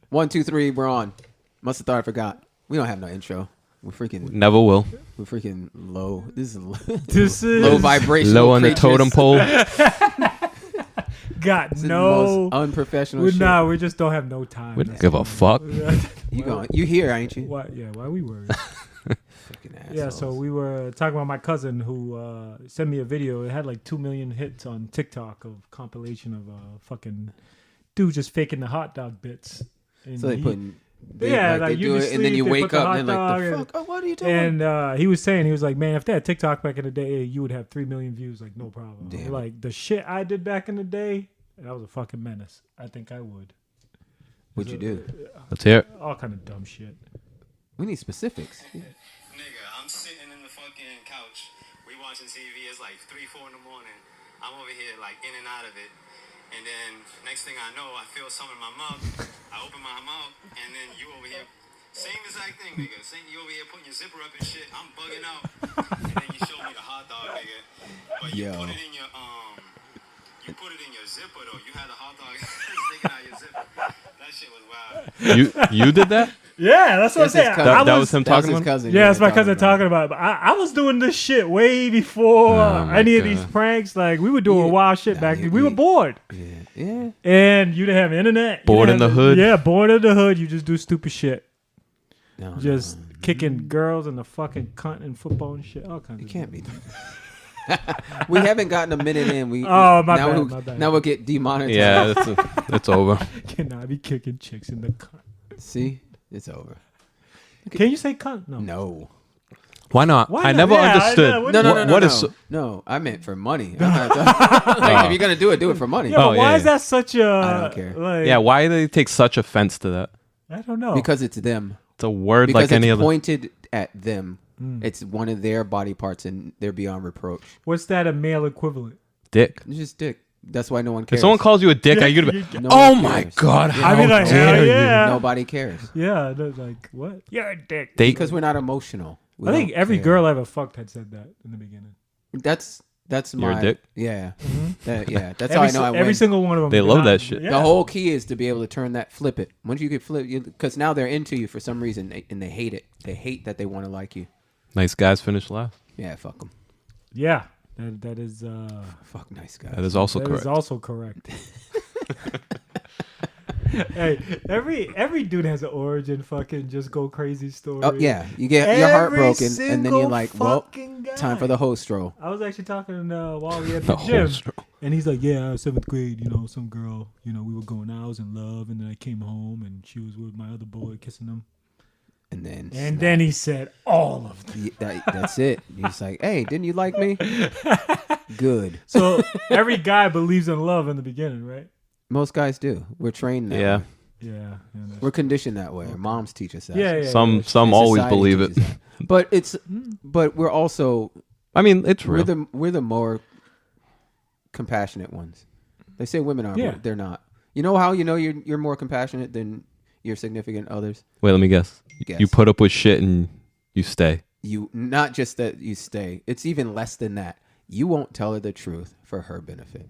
1, 2, 3, we're on. Must have thought I forgot. We don't have no intro. We're freaking. Never will. We're freaking low. This is low vibration. Low on the totem pole. Got This is no the most unprofessional shit. Nah, we just don't have no time. We don't give a fuck. You here, ain't you? Why? Yeah, why we worried? Fucking assholes. Yeah, so we were talking about my cousin who sent me a video. It had like 2 million hits on TikTok of compilation of fucking dude just faking the hot dog bits. And So they putting. Yeah, they do it, and then you wake up and they're like, the fuck? Oh, what are you doing? And he was saying, he was like, man, if they had TikTok back in the day, you would have 3 million views, like no problem. Damn. Like the shit I did back in the day, that was a fucking menace. I think I would. What'd you do? Let's hear it. All kind of dumb shit. We need specifics. Nigga, I'm sitting in the fucking couch. We watching TV. It's like 3, 4 in the morning. I'm over here like in and out of it. And then next thing I know, I feel something in my mouth. I open my mouth, and then you over here, same exact thing, nigga. You over here putting your zipper up and shit. I'm bugging out. And then you show me the hot dog, nigga. But you put it in your you put it in your zipper though. You had the hot dog sticking out your zipper. That shit was wild. You did that? Yeah, that's what I'm saying. That was him talking about. Cousin. Yeah, it's my cousin talking about it. But I was doing this shit way before any of these pranks. Like, we were doing wild shit back then. We were bored. Yeah. And you didn't have internet. Bored in the hood? Yeah, bored in the hood. You just do stupid shit. No, Just kicking girls in the fucking cunt and football and shit. All kinds You of can't be. We haven't gotten a minute in. My now bad. Now we'll get demonetized. Yeah, it's over. Cannot be kicking chicks in the cunt. See? It's over. Can you say cunt? No. No. Why not? Why I not? never Yeah, understood. No. What is? No, I meant for money. I'm not like, if you're going to do it for money. Yeah, but why yeah, is that such a... I don't care. Like, Yeah, why do they take such offense to that? I don't know. Because it's them. It's a word Because like any it's other. pointed at them. It's one of their body parts, and they're beyond reproach. What's that a male equivalent? Dick. It's just dick. That's why no one cares. If someone calls you a dick, are you gonna be? No Oh one my cares. god! Yeah. How I mean, like, dare hell you? yeah. Nobody cares. Yeah, they're like, what? You're a dick. Because we're not emotional. We I think don't every care. girl I ever fucked had said that in the beginning. That's You're my a dick? Yeah. That's how I know I win. Every single one of them. They love that shit. Yeah. The whole key is to be able to turn that, flip it. Once you can flip, because now they're into you for some reason, and they hate it. They hate that they want to like you. Nice guys finish last. Yeah, fuck them. Yeah, that is. Fuck nice guys. That is also That correct. is also correct. Hey, every dude has an origin fucking just go crazy story. Oh yeah, you get your heart Every broken, and then you're single like, well, fucking guy. time for the host roll. I was actually talking while we at The the gym, whole stro- and he's like, "Yeah, 7th grade, some girl, we were going out, I was in love, and then I came home, and she was with my other boy, kissing him." And then And then he said, "All of them." that's it. He's like, hey, didn't you like me? Good. So every guy believes in love in the beginning, right? Most guys do. We're trained that Yeah. way. Yeah. We're conditioned that way. Our moms teach us that. Yeah. Some And always society believe it. teaches that. But we're also I mean, it's real. we're the more compassionate ones. They say women are, Yeah. but they're not. You know how you're more compassionate than your significant others? Wait, let me guess. Guess. You put up with shit and you stay. You not just that you stay. It's even less than that. You won't tell her the truth for her benefit.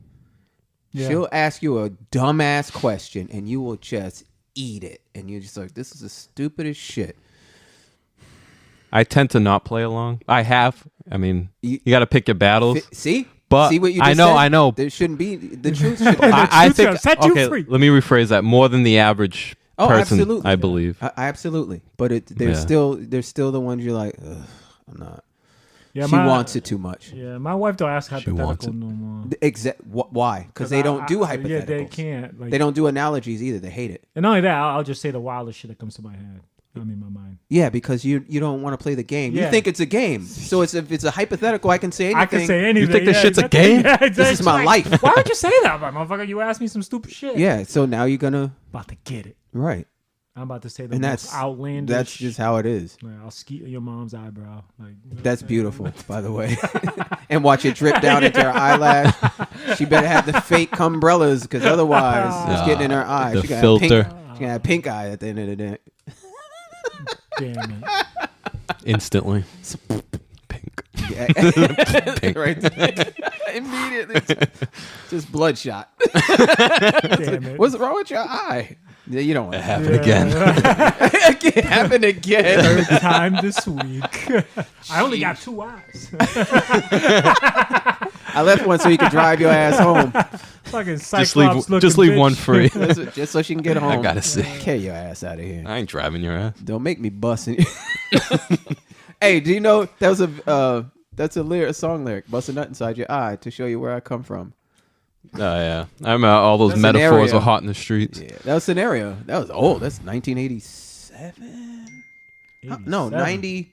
Yeah. She'll ask you a dumbass question and you will just eat it. And you're just like, this is the stupidest shit. I tend to not play along. I have. I mean, you got to pick your battles. See? But See what you I just know, said? I know. There shouldn't be the truth. Should I think. gonna set you Okay, free. let me rephrase that. More than the average person, absolutely. I believe. Absolutely. But there's still the ones you're like, ugh, I'm not. Yeah, She wants it too much. Yeah, my wife don't ask She wants hypothetical it. no more. Why? Because they don't do hypotheticals. Yeah, they can't. Like, They don't do analogies either. They hate it. And not only that, I'll just say the wildest shit that comes to my head. I mean, my mind. Yeah, because you don't want to play the game. You Yeah. think it's a game. So if it's a hypothetical, I can say anything. I can say anything. You think this yeah, shit's a exactly. game? Yeah, exactly. This is my Like, life. Why would you say that, motherfucker? You asked me some stupid shit. Yeah, so now you're gonna About to get it. right. I'm about to say the And most that's outlandish. That's just how it is. Like, I'll skeet your mom's eyebrow. Like That's beautiful, by the way. And watch it drip down into her eyelash. She better have the fake umbrellas, because otherwise it's getting in her eye. The She gonna filter. She gonna have pink eye at the end of the day. Damn it. Instantly. Pink. Yeah. Pink. Right. Immediately. Just bloodshot. Damn it. What's wrong with your eye? You don't want It to happened again. it can happen again. Third time this week. I only got 2 eyes. I left one so you could drive your ass home. Fucking Cyclops Just leave bitch. one free. Just so she can get home. I gotta see. Carry your ass out of here. I ain't driving your ass. Don't make me busting. Hey, do you know that was a song lyric? Bust a nut inside your eye to show you where I come from. Oh yeah, I remember all those That's metaphors scenario. were hot in the streets. Yeah, that was Scenario. That was old. That's 1987. No, 90.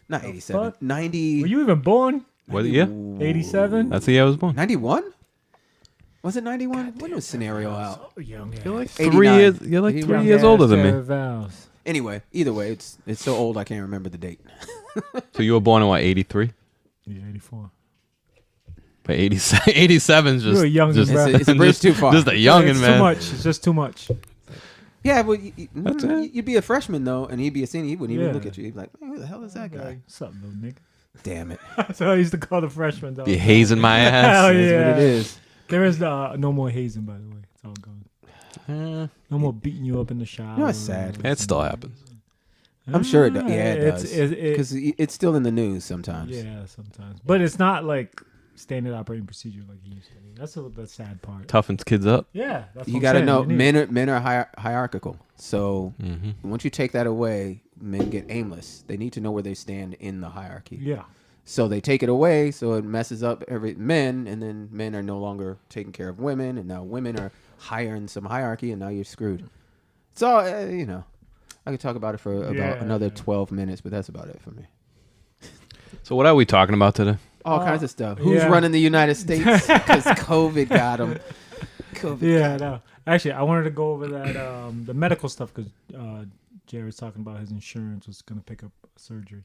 Not 87. fuck? 90. Were you even born? What year? 87? That's the year I was born. 91? Was it 91? When was Scenario out? Oh, young You're like ass. 3 89. years. You're like 3 Young years ass older than Jared me. Vows. Anyway, either way, it's so old I can't remember the date. So you were born in what, 83? Yeah, 84. But 87 is just. You're a youngin', just, bro. It's a bridge too far. Just a youngin', It's man. too much. It's just too much. Yeah, but That's it. you'd be a freshman though, and he'd be a senior. He wouldn't even Yeah. look at you. He'd be like, "Man, who the hell is that guy?" Like, what's up, little nigga? Damn it! That's what I used to call the freshmen. Dog. Be hazing my Hell ass. That's yeah. what it is. There is no more hazing, by the way. It's all gone. No more beating you up in the shower. You know, it's sad. It still happens. I'm sure it does. Yeah, it It's- does. Because it's still in the news sometimes. Yeah, sometimes. But it's not like standard operating procedure like it used to be. That's the sad part. Toughens kids up. Yeah. That's You what got to I'm know saying. men are hierarchical. So Mm-hmm. once you take that away, men get aimless. They need to know where they stand in the hierarchy. Yeah. So they take it away, so it messes up men, and then men are no longer taking care of women, and now women are higher in some hierarchy, and now you're screwed. So I could talk about it for about another 12 minutes, but that's about it for me. So what are we talking about today? All kinds of stuff. Who's yeah. running the United States? Because COVID got them. Yeah, no. Actually, I wanted to go over that the medical stuff because Jared's talking about his insurance was going to pick up surgery.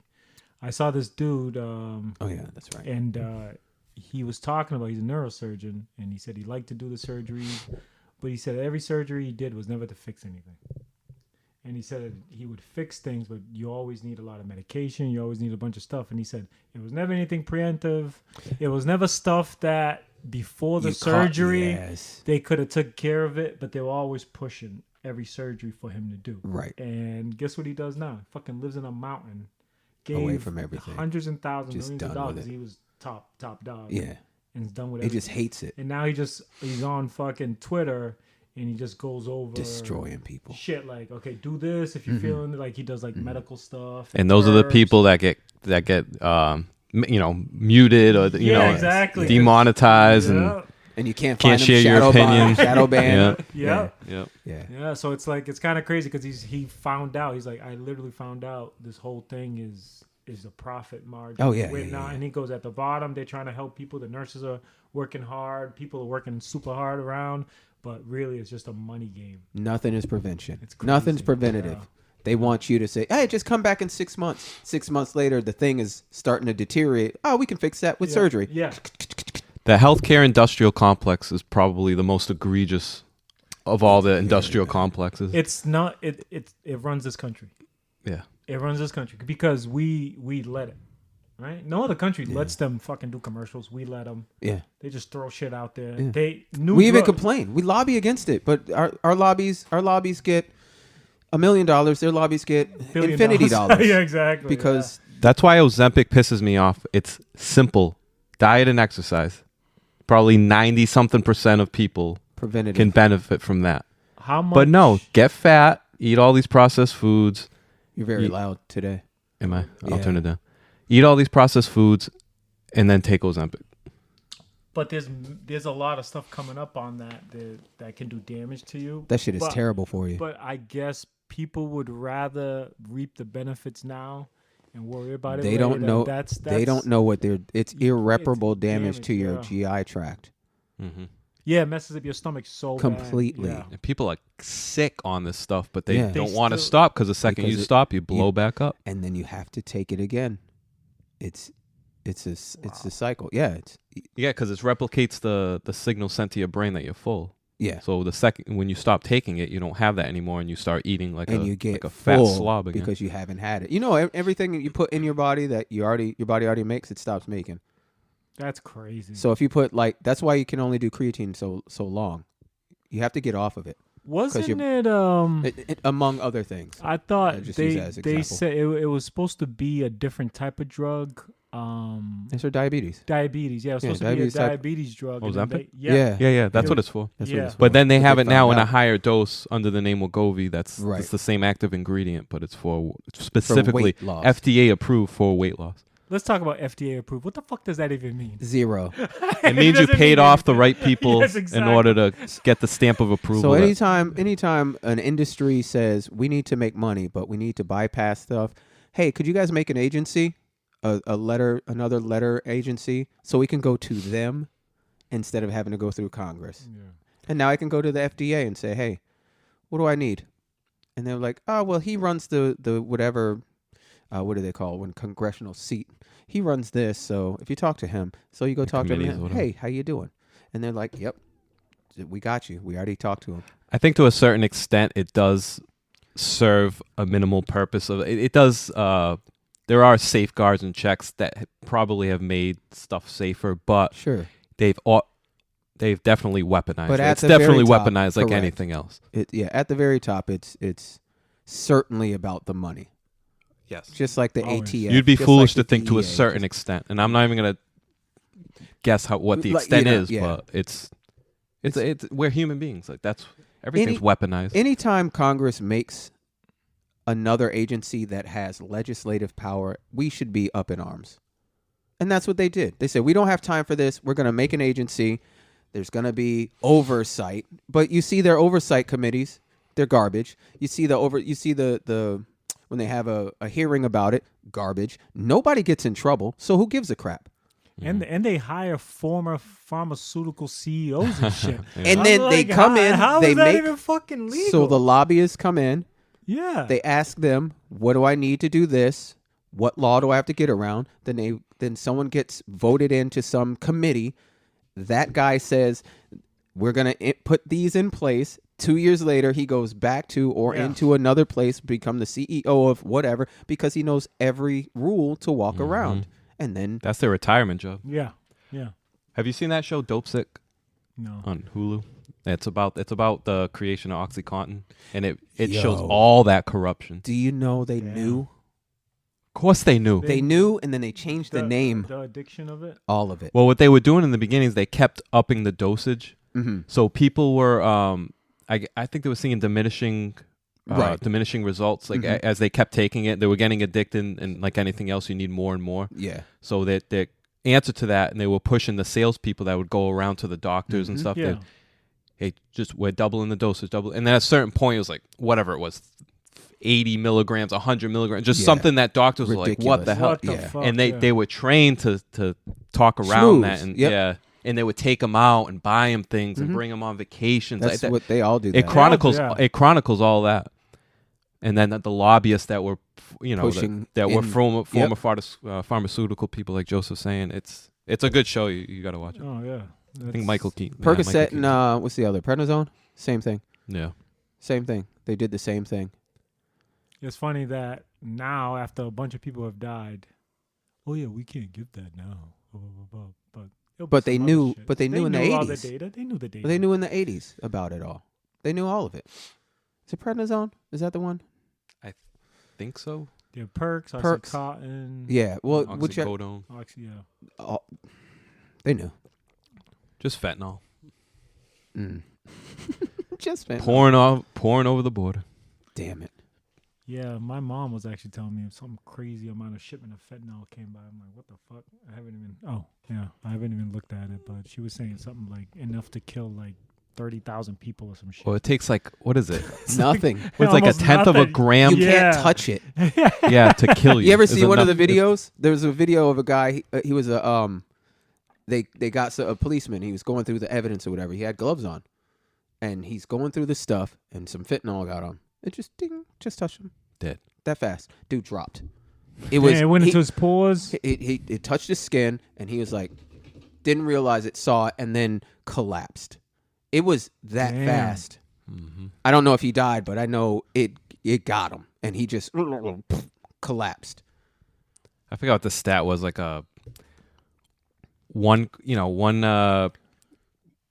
I saw this dude. Oh yeah, that's right. And he was talking about he's a neurosurgeon, and he said he liked to do the surgery, but he said every surgery he did was never to fix anything. And he said he would fix things, but you always need a lot of medication. You always need a bunch of stuff. And he said it was never anything preemptive. It was never stuff that before the surgery they could have took care of it, but they were always pushing every surgery for him to do. Right. And guess what he does now? He fucking lives in a mountain. Away from everything. Hundreds and thousands, Just millions of done with dollars. it. He was top dog. Yeah. And he's done with He it. just hates it. And now he's on fucking Twitter and he just goes over Destroying people. shit like, okay, do this if you're feeling like he does like medical stuff. And those are the herbs. people that get muted or exactly. demonetized Yeah. And you can't Can't find share your opinion. Shadow ban. Yeah. Yep. Yeah. Yeah, so it's like it's kind of crazy because he found out. He's like, I literally found out this whole thing is a profit margin. Oh, yeah, With yeah, now, yeah. and he goes at the bottom. They're trying to help people. The nurses are working hard. People are working super hard around, but really, it's just a money game. Nothing is prevention. It's crazy. Nothing's preventative. Yeah. They want you to say, hey, just come back in 6 months. 6 months later, the thing is starting to deteriorate. Oh, we can fix that with surgery. Yeah, The healthcare industrial complex is probably the most egregious of all the industrial complexes. it's not. It runs this country. Yeah. It runs this country because we let it. Right? No other country lets them fucking do commercials. We let them. Yeah. They just throw shit out there. Yeah. We even complain. We lobby against it, but our lobbies get $1 million. Their lobbies get $1 infinity dollars. Yeah, exactly. Because That's why Ozempic pisses me off. It's simple. Diet and exercise. Probably 90-something% of people preventative. can benefit from that. How much? But no, get fat, eat all these processed foods. You're very loud today. Am I? I'll Yeah. turn it down. Eat all these processed foods and then take Ozempic. But there's a lot of stuff coming up on that can do damage to you. That shit is But- terrible for you. But I guess people would rather reap the benefits now and worry about it. They later. don't know. That's They don't know what they're. It's irreparable damage damage, to your yeah. GI tract. Mm-hmm. Yeah, it messes up your stomach so Completely. bad. And people are sick on this stuff, but they Yeah. don't They want to still- stop because the second Because you it- stop, you blow back up. And then you have to take it again. It's a cycle. Yeah. Yeah, because it replicates the signal sent to your brain that you're full. Yeah. So the second when you stop taking it, you don't have that anymore, and you start eating like And a you get like a fat full slob again. because you haven't had it. You know, everything that you put in your body that your body already makes, it stops making. That's crazy. So if you put that's why you can only do creatine so long. You have to get off of it. Wasn't you're- it? Among other things. I thought just use that as they example. said it was supposed to be a different type of drug. It's for diabetes. Diabetes. Yeah, it was Yeah, supposed to be a diabetes type- diabetes drug. Oh, and then Ozempic? they- Yeah, that's It what was- it's for. That's Yeah. what it's for. But then they have they it now found in a out. higher dose under the name Wegovy. That's Right. it's the same active ingredient, but it's for For specifically weight loss. FDA approved for weight loss. Let's talk about FDA approved. What the fuck does that even mean? 0. It means you doesn't paid mean off the anything. right people Yes, in exactly. order to get the stamp of approval. So that- anytime an industry says we need to make money, but we need to bypass stuff. Hey, could you guys make an agency, another letter agency, so we can go to them instead of having to go through Congress? Yeah. And now I can go to the FDA and say, hey, what do I need? And they're like, oh, well, he runs the whatever, what do they call it, when congressional seat. He runs this, so if you talk to him, so you go talk to committees or him, whatever. hey, how you doing? And they're like, yep, we got you. We already talked to him. I think to a certain extent it does serve a minimal purpose of it does there are safeguards and checks that probably have made stuff safer, but Sure. they've definitely weaponized But it. at It's the very definitely top, weaponized like correct. anything else. At the very top, it's certainly about the money. Yes. Just like the Always. ATF. You'd be just foolish like to the think to a DEA, certain just- extent, and I'm not even gonna guess what the Like, extent you know, is, yeah. but it's we're human beings. Like that's everything's weaponized. Anytime Congress makes another agency that has legislative power, we should be up in arms. And that's what they did. They said, we don't have time for this. We're going to make an agency. There's going to be oversight. But you see their oversight committees, they're garbage. You see the when they have a hearing about it, garbage. Nobody gets in trouble. So who gives a crap? And they hire former pharmaceutical CEOs and shit. And I'm then they like, come in, How they is that make even fucking legal? so the lobbyists come in. yeah. They ask them, what do I need to do this? What law do I have to get around? Then someone gets voted into some committee. That guy says, we're going to put these in place. 2 years later, he goes back to or Yeah. into another place, become the CEO of whatever, because he knows every rule to walk around. And then That's their retirement job. yeah. Yeah. Have you seen that show Dope Sick No. on Hulu? It's about the creation of OxyContin, and it shows Yo. all that corruption. do you know they Damn. knew? Of course they knew. They knew, and then they changed the name, The addiction of it. all of it. Well, what they were doing in the beginning is they kept upping the dosage. Mm-hmm. So people were, I think they were seeing diminishing results. Like Mhm. as they kept taking it, they were getting addicted, and like anything else, you need more and more. Yeah. So that the answer to that, and they were pushing the salespeople that would go around to the doctors and Mhm. stuff. Yeah. That, hey, we're doubling the dosage, and then at a certain point, it was like whatever it was, 80 milligrams, 100 milligrams, just Yeah. something that doctors were like, what the Ridiculous. hell? What the Yeah. fuck? And they yeah. they were trained to talk around that, Schmooze. and Yep. yeah, and they would take them out and buy them things and Mhm. bring them on vacations. That's like that. what they all do. It that. chronicles Yeah. it chronicles all that, and then the lobbyists that were Pushing that were in- former Yep. pharmaceutical people, like Joseph saying, it's a good show. You got to watch it. Oh yeah. I think Michael Keaton. Percocet and what's the other? Prednisone? Same thing. Yeah. Same thing. They did the same thing. It's funny that now, after a bunch of people have died, oh yeah, we can't give that now. Blah, blah, blah, blah. It'll be But they some knew- other shit. but they knew in the all the 80s. data. They knew the data. But they knew in the 80s about it all. They knew all of it. Is it prednisone? Is that the one? Think so. Yeah, Perks, Perks. Oxycontin. Yeah. Well, which Oxycodone. Yeah. they knew. Just fentanyl. Just man. Pouring over the border. Damn it. Yeah, my mom was actually telling me some crazy amount of shipment of fentanyl came by. I'm like, what the fuck? I haven't even looked at it, but she was saying something like enough to kill like 30,000 people or some shit. Well, it takes like what is it? Nothing. It's like a Almost tenth of a nothing. gram. You Yeah. can't touch it. Yeah, to kill you. You ever is see one of the enough- videos? There was a video of a guy. He was a They got a policeman. He was going through the evidence or whatever. He had gloves on, and he's going through the stuff, and some fentanyl got on. It just just touched him. Dead. That fast. Dude dropped. It went into his pores. It touched his skin, and he was like, didn't realize it, saw it, and then collapsed. It was that Damn. fast. Mm-hmm. I don't know if he died, but I know it got him, and he just collapsed. I forgot what the stat was. Like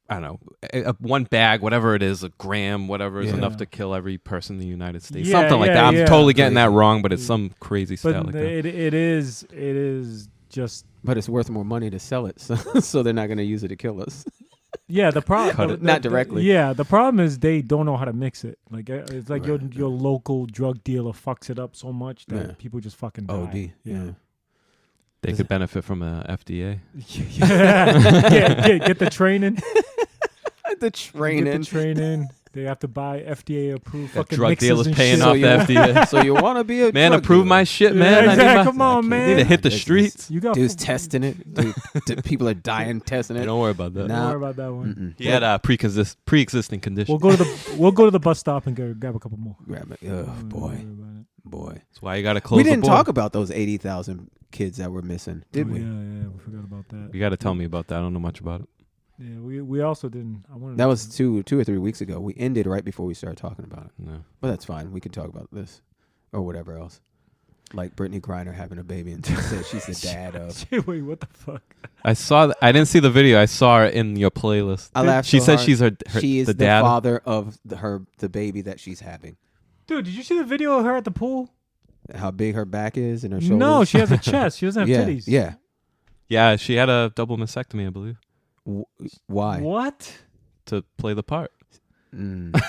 I I don't know, one bag, whatever it is, a gram, whatever is Yeah. enough to kill every person in the United States. Yeah, Something like yeah, that. I'm yeah. totally getting that wrong, but it's some crazy But stat like that. it is just But it's worth more money to sell it, so they're not going to use it to kill us. yeah. The Cut problem it. Not directly. Yeah, the problem is they don't know how to mix it. Like it's like Right. your local drug dealer fucks it up so much that Yeah. people just fucking die. OD. Yeah. They could benefit from the FDA. Get the training. The Get training. the training. They have to buy FDA approved That fucking drug mixes dealers and paying shit. off you, the FDA. So you want to be a Man, drug approve dealer. my shit, Yeah, man. I need exactly. my- Come on, man. Need to hit the Business. streets. You got Dude's testing it. Dude, people are dying testing Hey, it. don't worry about that. Don't Nah. worry about that one. He had a pre-existing condition. We'll go to the bus stop and grab a couple more. Grab it. Oh, Don't boy. worry about it. Boy. That's why you got to close We the didn't border. talk about those 80,000 kids that were missing, did Oh, we? Yeah, we forgot about that. You got to tell me about that. I don't know much about it. Yeah, we also didn't. I wanted That to- was two or 3 weeks ago. We ended right before we started talking about it. No. But that's fine. We can talk about this or whatever else. Like Brittany Griner having a baby and she said she's the dad of. Wait, what the fuck? I saw. I didn't see the video. I saw her in your playlist. I laughed She so said hard. she's her She is the the dad. father of the baby that she's having. Dude, did you see the video of her at the pool? How big her back is and her shoulders. No, she has a chest. She doesn't have yeah, titties. yeah. Yeah, she had a double mastectomy, I believe, Why? What? to play the part. Mm.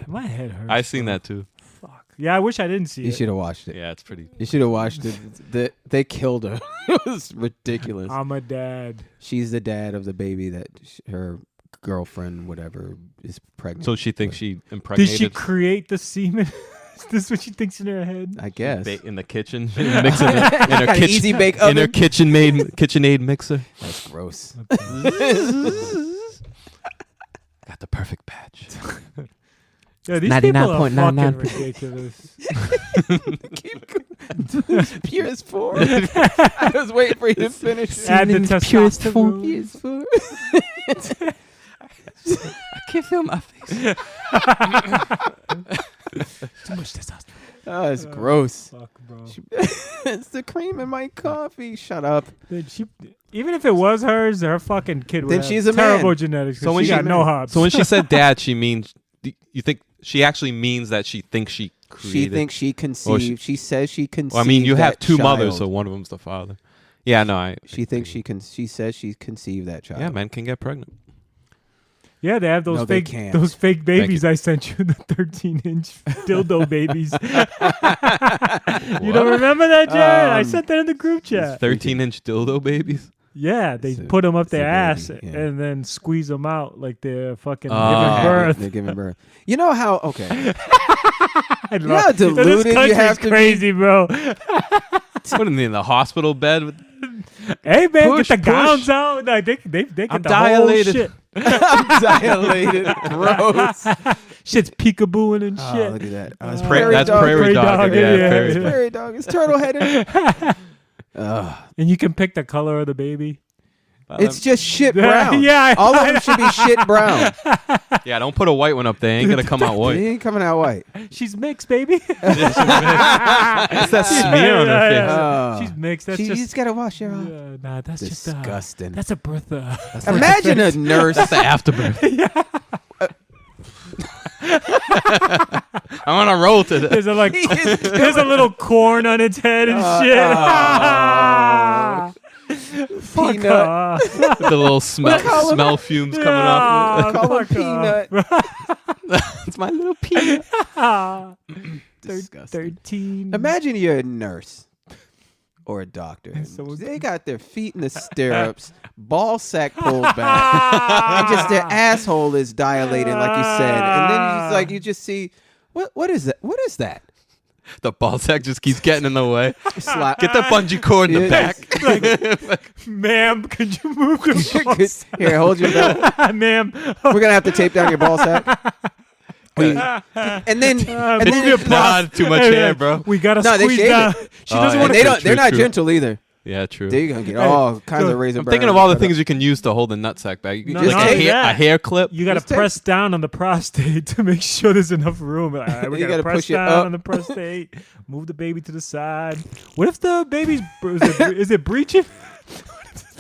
My head hurts. I seen bro. that too. Fuck. Yeah, I wish I didn't see You it. should have watched it. Yeah, it's pretty. You should have watched it. They killed her. It was ridiculous. I'm a dad. She's the dad of the baby that her girlfriend, whatever, is pregnant. So she thinks with. she Did impregnated. she create the semen? Is this what she thinks in her head? I guess. in the kitchen, mixing it in her Got an kitchen, easy bake in her oven. KitchenAid mixer. That's gross. Got the perfect batch. Yeah, these people are 99.99%. fucking ridiculous. PS4. I was waiting for you to finish. Add the purest testosterone. PS4. I can't feel my face. Too much testosterone. Oh, it's gross. Fuck, bro. It's the cream in my coffee. Shut up. Dude, even if it was hers, her fucking kid would Then have she's a terrible man. genetics. So So when she she- got no hops. So when she said dad, she means you think she actually means that she thinks she created. She thinks she conceived. She says she conceived. Well, I mean, you have that two child. mothers, so one of them's the father. Yeah, no, She thinks she can. She says she conceived that child. Yeah, men can get pregnant. yeah, they have those No, they fake can't. those fake babies I sent you, the 13-inch dildo babies. You don't remember that, Jared? I sent that in the group chat. 13-inch dildo babies. Yeah, they It's a- put them up it's a their ass baby, yeah. and then squeeze them out like they're fucking Ah. giving birth. They're giving birth. You know how? Okay. I know how this deluded you country's have to be? crazy, bro. What in the hospital bed? Hey man, Push, get the push. gowns out. Like, they get I'm the dilated. whole shit. I'm dilated. Gross. Shit's peekabooing and Oh, shit. look at that. Oh, it's That's prairie dog. yeah, Yeah, yeah, prairie It's dog. prairie dog. It's turtle headed. And you can pick the color of the baby. It's just shit brown. Yeah, All of them should be shit brown. Yeah, don't put a white one up there. Ain't gonna come out They white. ain't coming out white. She's mixed, baby. It's that smear on her face. Oh. She's mixed. That's You just just gotta wash her off. nah. That's Disgusting. just that's a birth. Imagine a nurse. That's the afterbirth. I'm on a roll today. There's a there's a little corn on its head and shit. Fuck Peanut. off. The little smell fumes coming off. Call him fuck peanut. It's my little peanut. Disgusting. 13. Imagine you're a nurse or a doctor. and someone- they got their feet in the stirrups, ball sack pulled back, and just their asshole is dilated, like you said. And then you just you just see what is that? What is that? The ball sack just keeps getting in the way. Slap. Get that bungee cord in the Yeah. back. Ma'am, could you move the balls? Here, hold your belt. Ma'am. We're gonna have to tape down your ball sack. And then Move then your Nah, too much hair, bro. We gotta No, they squeeze shave down. it. She doesn't yeah. want and to. they're not True. gentle either. Yeah, true. They're gonna get all kinds of razor I'm thinking of burns all the cut things you can use to hold the nutsack back. You can No, just not a only that. hair clip. You gotta Just take- press down on the prostate to make sure there's enough room. All right, we You gotta gotta press push it down up. on the prostate. Move the baby to the side. What if the baby's is it breaching?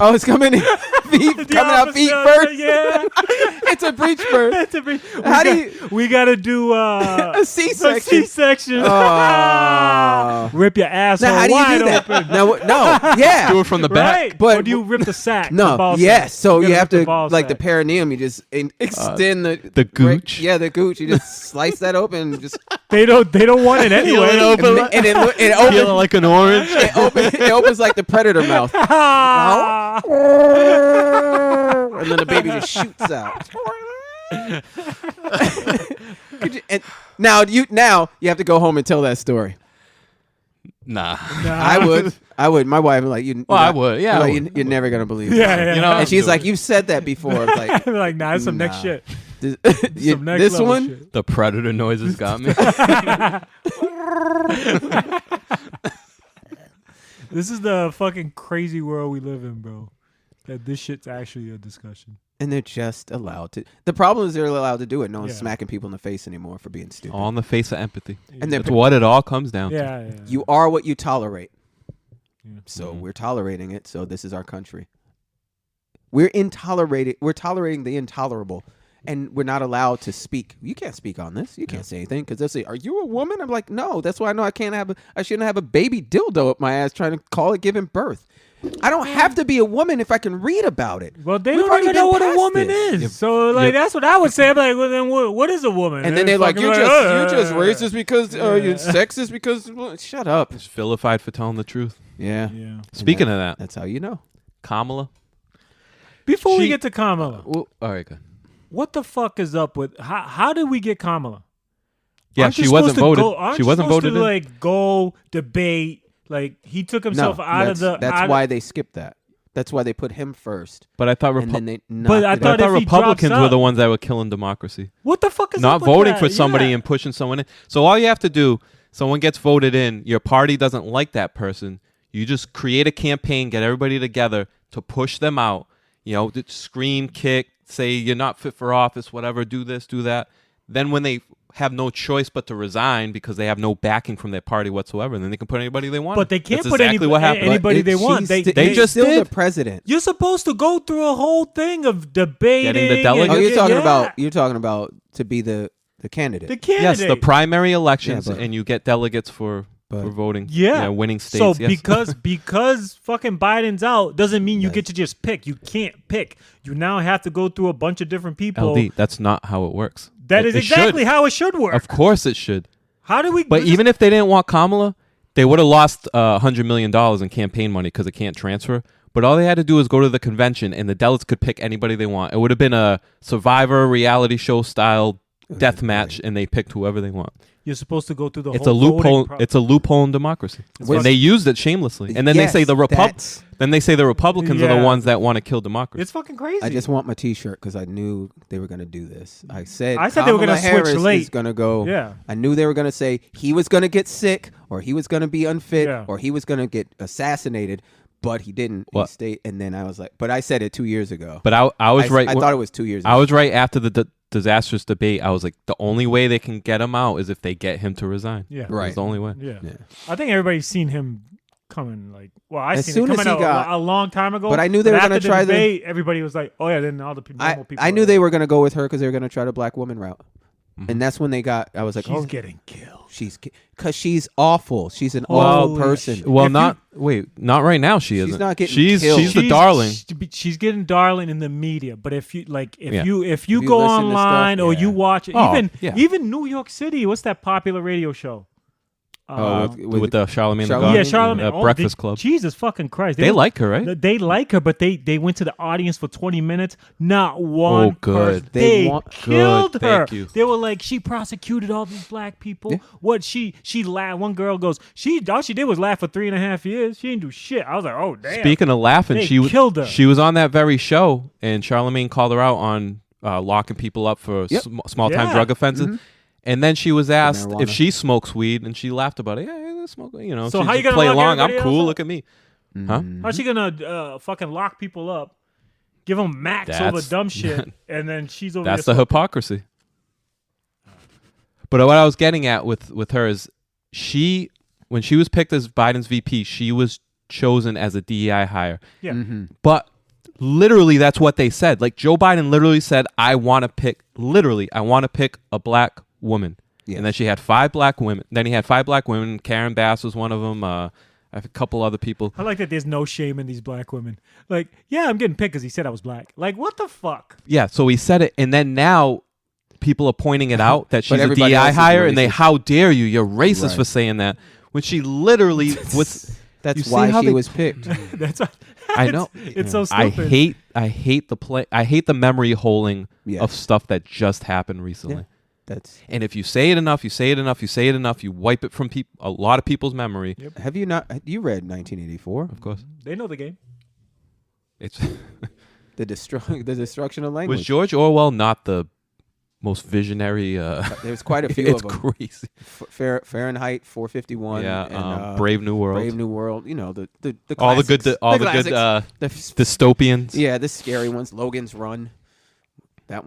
Oh, it's coming in coming out feet first. Yeah. It's a breech birth. That's a bit. We got to do A a C-section. C-section. Oh. Rip your asshole Now, how do you wide do that? open. No, yeah. Do it from the back. Right, But- or do you rip the sack? the No, ball yes. sack? So you gotta have rip to, ball like the sack. perineum, you just extend the gooch. Yeah, the gooch. You just slice that open and just They don't want it anyway. it open. and it Peel opens. it like an orange. It opens like the predator mouth, Ah. and then the baby just shoots out. And now you have to go home and tell that story. Nah. I would. My wife was like, you. Well, I would. Yeah. I would. You're never gonna believe it. Yeah. You know, And she's like, you've said that before. It's like, like, nah, it's some next Nah. shit. this, Some next this level one. shit. The predator noises got me. This is the fucking crazy world we live in, bro. That this shit's actually a discussion. And they're just allowed to. The problem is they're allowed to do it. No one's Yeah. smacking people in the face anymore for being stupid. All in the face of empathy. And they're That's what it all comes down to. Yeah. You are what you tolerate. Yeah. So Mhm. we're tolerating it. So this is our country. We're tolerating the intolerable, and we're not allowed to speak. You can't speak on this. You can't say anything because they'll say, "Are you a woman?" I'm like, "No." That's why I know I shouldn't have a baby dildo up my ass trying to call it giving birth. I don't have to be a woman if I can read about it. Well, they We've don't already even know been what a past woman this. is. So, like, that's what I would say. I'm like, well, then what is a woman? And then they're like, fucking "You're just racist because Yeah. you're sexist because." Well, shut up. Just vilified for telling the truth. Yeah. Yeah. Speaking of that, That's how you know. Kamala. Before we She- get to Kamala, Well, all right, good. what the fuck is up with how did we get Kamala? Yeah, Aren't you she wasn't supposed to voted. aren't She you wasn't supposed voted to, in. like, go debate. Like, he took himself out of the. That's why they skipped that. That's why they put him first. But I thought And then they But I knocked it thought out. if he Republicans drops were out- the ones that were killing democracy. What the fuck is Not up with voting that? for somebody Yeah. and pushing someone in. So all you have to do, someone gets voted in, your party doesn't like that person, you just create a campaign, get everybody together to push them out. You know, scream, kick, say you're not fit for office, whatever, do this, do that. Then when they have no choice but to resign because they have no backing from their party whatsoever, then they can put anybody they want. But they can't That's put exactly what happened. anybody But they want. she's They just still did. the president. You're supposed to go through a whole thing of debating. Getting the and- delegates? Oh, yeah. you're talking about to be the candidate. the candidate. Yes, the primary elections, Yeah, but- and you get delegates for voting. Yeah. Winning states. So yes. because fucking Biden's out doesn't mean you Yes. get to just pick. You can't pick. You now have to go through a bunch of different people. LD, that's not how it works. That It- is it exactly should. how it should work. Of course it should. How do we? But even if they didn't want Kamala, they would have lost $100 million in campaign money because it can't transfer. But all they had to do was go to the convention, and the delegates could pick anybody they want. It would have been a Survivor reality show style death match, and they picked whoever they want. you're supposed to go through the It's a whole voting loophole. pro- It's a loophole in democracy, fucking- and they used it shamelessly. And then Yes, they say that's- Then they say the Republicans are Yeah. the ones that want to kill democracy. It's fucking crazy. I just want my T-shirt because I knew they were going to do this. I said they were Kamala gonna switch Harris late. is going to go. Yeah. I knew they were going to say he was going to get sick, or he was going to be unfit, Yeah. or he was going to get assassinated, but he didn't. What? He stayed, and then I was like, but I said it 2 years ago. But I was right. I thought it was 2 years. I ago. was right after the disastrous debate. I was like, the only way they can get him out is if they get him to resign. Yeah. Right. It's the only way. Yeah. Yeah. I think everybody's seen him coming. Like, well, I As seen soon it as coming he out got- a long time ago. But I knew they were after gonna the try the- debate, everybody was like, "Oh yeah." Then all the normal people. I knew they were going to go with her because they were going to try the black woman route, Mhm. and that's when they got. I was like, She's oh, getting killed. because she's awful. She's an Holy awful person. shit. Well, If not right now. She She's isn't. not getting She's killed. she's the darling. She's getting darling in the media. But if you like, if Yeah. you If you go listen to online stuff, or yeah. you watch, Oh, even yeah. even New York City, what's that popular radio show? With the Charlemagne the Charlemagne? God. yeah, Charlamagne. Oh, Breakfast Club. Jesus fucking Christ! They like her, right? They like her, but they went to the audience for 20 minutes. Not one Oh, good. person. They They want- killed Good, her. thank you. They were like, she prosecuted all these black people. Yeah. What she laughed. One girl goes, all she did was laugh for 3.5 years. She didn't do shit. I was like, oh damn. Speaking of laughing, They she killed her. She was on that very show, and Charlemagne called her out on locking people up for Yep. small time Yeah. drug offenses. And then she was asked if marijuana. she smokes weed, and she laughed about it. Yeah, I smoke. You know, So she how you just gonna play lock along? I'm everybody cool. else Look at me. Huh? How's she gonna fucking lock people up, give them max over That's- dumb shit, and then she's over That's there the hypocrisy. But what I was getting at with her is when she was picked as Biden's VP, she was chosen as a DEI hire. Yeah. Mm-hmm. But literally, that's what they said. Like Joe Biden literally said, I want to pick a black woman. Yes. And then she had 5 black women. Then he had 5 black women. Karen Bass was one of them. I have a couple other people. I like that there's no shame in these black women. Like, yeah, I'm getting picked because he said I was black. Like, what the fuck? Yeah, so he said it. And then now people are pointing it out that she's a everybody DEI else is hire. And they, racist. how dare you? You're racist Right. for saying that. When she literally was. You That's see why how she they- was picked. That's what, I know. It's so I stupid. hate the memory holding Yes. of stuff that just happened recently. Yeah. That's. And if you say it enough, you wipe it from a lot of people's memory. Yep. Have you not? You read 1984? Of course. They know the game. It's The destruction of language. was George Orwell not the most visionary? There's quite a few It's of them. crazy. Fahrenheit 451. Yeah, and, Brave New World. Brave New World. You know the all the good, classics. all the classics. good The dystopians. yeah, the scary ones. Logan's Run. That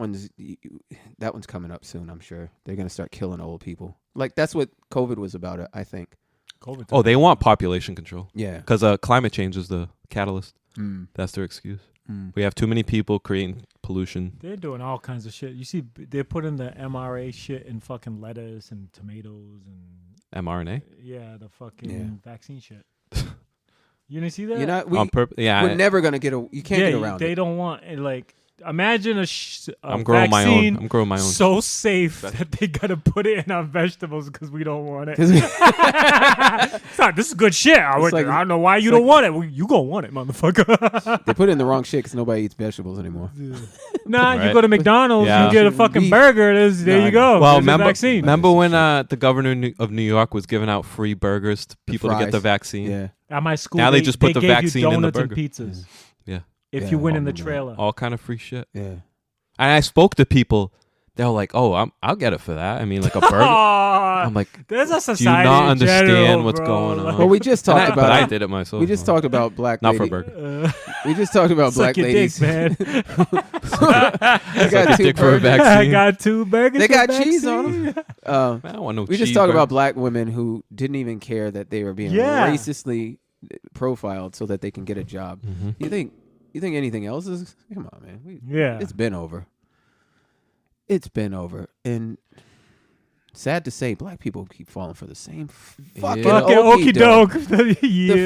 one's coming up soon. I'm sure they're gonna start killing old people. Like that's what COVID was about. I think. COVID. Oh, they want population control Yeah. because climate change is the catalyst. Mm. That's their excuse. Mm. We have too many people creating pollution. They're doing all kinds of shit. You see, they're putting the MRA shit in fucking lettuce and tomatoes and mRNA. yeah, the fucking Yeah. vaccine shit. You didn't see that? You're not. On purpose. Yeah, We're never gonna get a. You can't yeah, get around they it. don't want like. Imagine a I'm growing my vaccine own. I'm growing my own. so safe that they gotta put it in our vegetables because we don't want it. 'Cause we- It's not, this is good shit. I like- don't know why you don't want it. Well, you gonna want it, motherfucker. they put it in the wrong shit because nobody eats vegetables anymore. Nah, you Right. go to McDonald's, Yeah. you get a fucking Beef. burger. There No, you go. Well, There's a remember vaccine. when the governor of New York was giving out free burgers to people to get fries. the vaccine? Yeah. At my school, Now they just put the gave vaccine you in the donuts and burger. pizzas. Yeah. If Yeah, you win I in the remember that. trailer. All kind of free shit. Yeah. And I spoke to people. They were like, "Oh, I'll get it for that." I mean, like a burger. I'm like, There's a do you society. not in understand general, what's bro. going on? Well, we just And talked but I about. did it myself. We just talked about black. Not for a lady- burger. We just talked about Suck black your ladies. dick, man. They got two dick for a burgers. vaccine. I got 2 burgers. They for got vaccine. cheese on them. I don't want no. We just talked cheeseburger. about black women who didn't even care that they were being Yeah. racistly profiled so that they can get a job. Mhm. You think anything else is? Come on, man. Yeah. It's been over. It's been over, and sad to say, black people keep falling for the same fucking Fucking okey okey doke. doke. The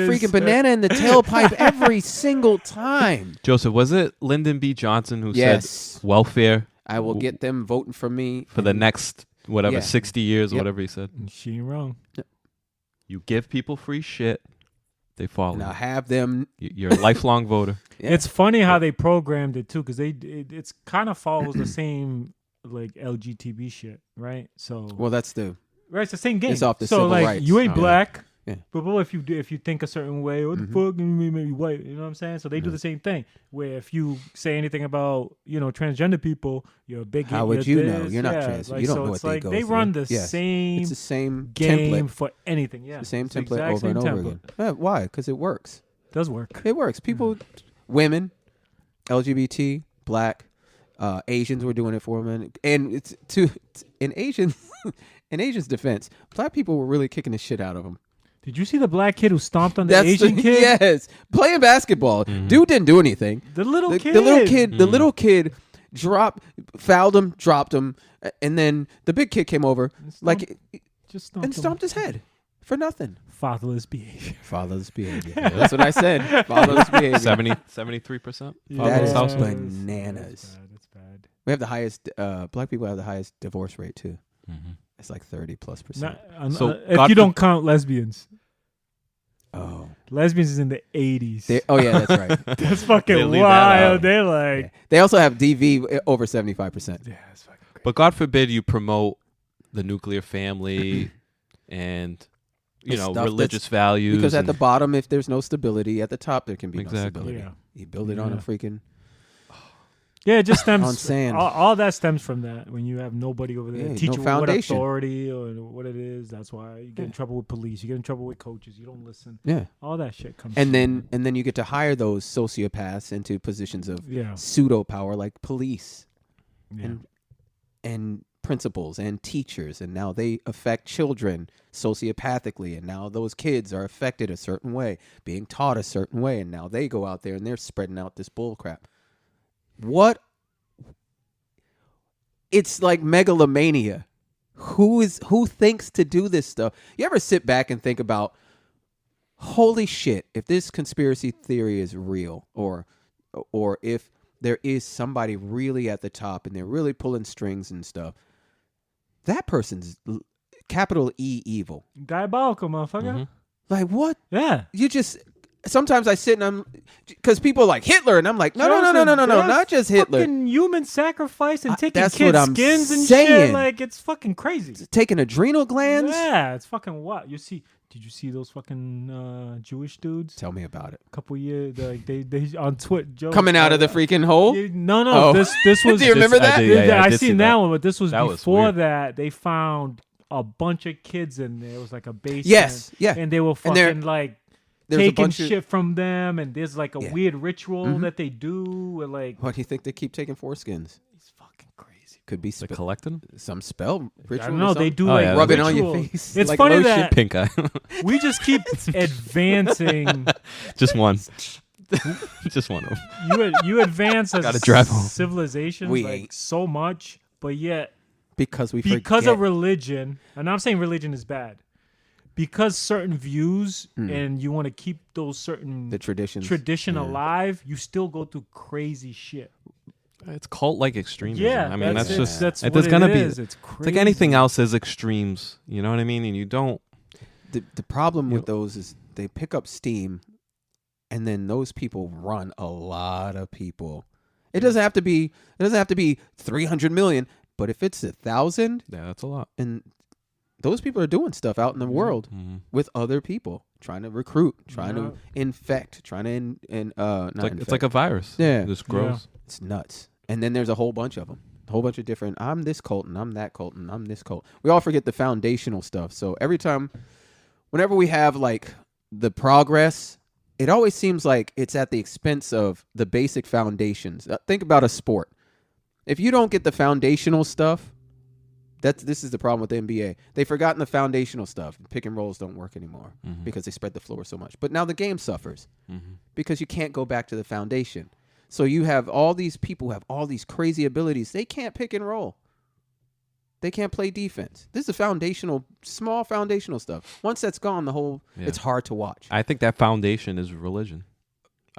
freaking banana in the tailpipe every single time. Joseph, was it Lyndon B. Johnson who Yes. said welfare I will get them voting for me for the next whatever Yeah. 60 years or Yep. whatever he said? She ain't wrong. You give people free shit, they follow. And I'll have them. You're a lifelong voter. Yeah. It's funny how they programmed it too, because it's kind of follows the same like LGTB shit, right? So Well, that's the right, it's the same game. It's off the so civil like rights. you ain't Oh, yeah. black, Yeah. but if you think a certain way, what the Mhm. fuck, you may be white. You know what I'm saying? So they do the same thing. Where if you say anything about transgender people, you're a bigot. How would you're you know? this, You're not yeah. trans. Like, You don't so know it's what they like go they through. run the Yes. same it's the same game template. for anything. Yeah, The same It's the template exact over and same over template. again. Why? Because it works. Does work. It works. People, women, LGBT, black, Asians were doing it for them, and it's in Asians defense, black people were really kicking the shit out of them. Did you see the black kid who stomped on the Asian kid? Yes, playing basketball. Dude didn't do anything. The little The kid. little kid fouled him, dropped him, and then the big kid came over Stomped- like Just stomped and him. stomped his head for nothing. Fatherless behavior. Fatherless behavior. That's what I said. Fatherless behavior. 73%. That is Fatherless bananas. That's bad. We have the highest. Black people have the highest divorce rate too. Mhm. It's like 30+%. So, If God you for- don't count lesbians. Oh, Lesbians is in the 80s. oh yeah, that's right. That's fucking They leave that wild. out. They're like, Yeah. They also have DV over 75%. yeah, it's fucking crazy. But God forbid you promote the nuclear family and The stuff religious values. Because at the and- bottom, if there's no stability, at the top there can be Exactly. no stability. Yeah. You build it on a Yeah. freaking. Yeah, it just stems On sand. All that stems from that. When you have nobody over there Yeah, teach no you what foundation. authority or what it is. That's why you get in trouble with police. You get in trouble with coaches. You don't listen. Yeah. All that shit comes. And from then you get to hire those sociopaths into positions of yeah, pseudo power like police yeah. and principals and teachers, and now they affect children sociopathically, and now those kids are affected a certain way, being taught a certain way, and now they go out there and they're spreading out this bull crap. What? It's like megalomania. Who thinks to do this stuff? You ever sit back and think about, holy shit, if this conspiracy theory is real, or if there is somebody really at the top and they're really pulling strings and stuff, that person's capital E evil. Diabolical, motherfucker. Mm-hmm. Like, what? Yeah. You just, sometimes I sit and I'm, because people are like Hitler, and I'm like, no, not just Hitler. Fucking human sacrifice and taking that's kids' what I'm skins and saying. shit. Like, it's fucking crazy. Taking adrenal glands. Yeah, it's fucking what? Did you see those fucking Jewish dudes? Tell me about it. A couple years, like they on Twitter, Coming out of the freaking hole? No, Oh. this was. Do you remember that? I I did see seen that one, but this was That was before weird. that. They found a bunch of kids in there. It was like a basement. Yes, yeah. And they were And they're- fucking like There's a taking bunch of, shit from them, and there's like a Yeah. weird ritual Mhm. that they do, and like what do you think they keep taking foreskins? it's fucking crazy. Could be They collected them? some spell ritual. I don't or know. They something? do Oh, like yeah, rub it on your rituals. face. It's like funny lotion. that Pink eye. we just keep advancing. Just one. Just one of them. You advance as Gotta drive home. civilizations We like ain't. so much, but yet because we because forget. of religion, and I'm saying religion is bad, because certain views and you want to keep those certain the traditions. tradition alive, you still go through crazy shit. It's cult-like extremism. Yeah, I mean, that's it. just... That's there's what gonna it be, is. It's It's crazy. like anything else is extremes. You know what I mean? And you don't... The problem with those is they pick up steam, and then those people run a lot of people. It doesn't have to be 300 million, but if it's 1,000, Yeah, that's a lot. and those people are doing stuff out in the world Mm-hmm. with other people, trying to recruit, trying to infect, trying to It's like a virus. Yeah. It just grows. It's nuts. And then there's a whole bunch of them. A whole bunch of different, I'm this cult and I'm that cult and I'm this cult. We all forget the foundational stuff. So every time, whenever we have like the progress, it always seems like it's at the expense of the basic foundations. Think about a sport. If you don't get the foundational stuff, this is the problem with the NBA. They've forgotten the foundational stuff. Pick and rolls don't work anymore because they spread the floor so much. But now the game suffers because you can't go back to the foundation. So you have all these people who have all these crazy abilities. They can't pick and roll. They can't play defense. This is small foundational stuff. Once that's gone, it's hard to watch. I think that foundation is religion.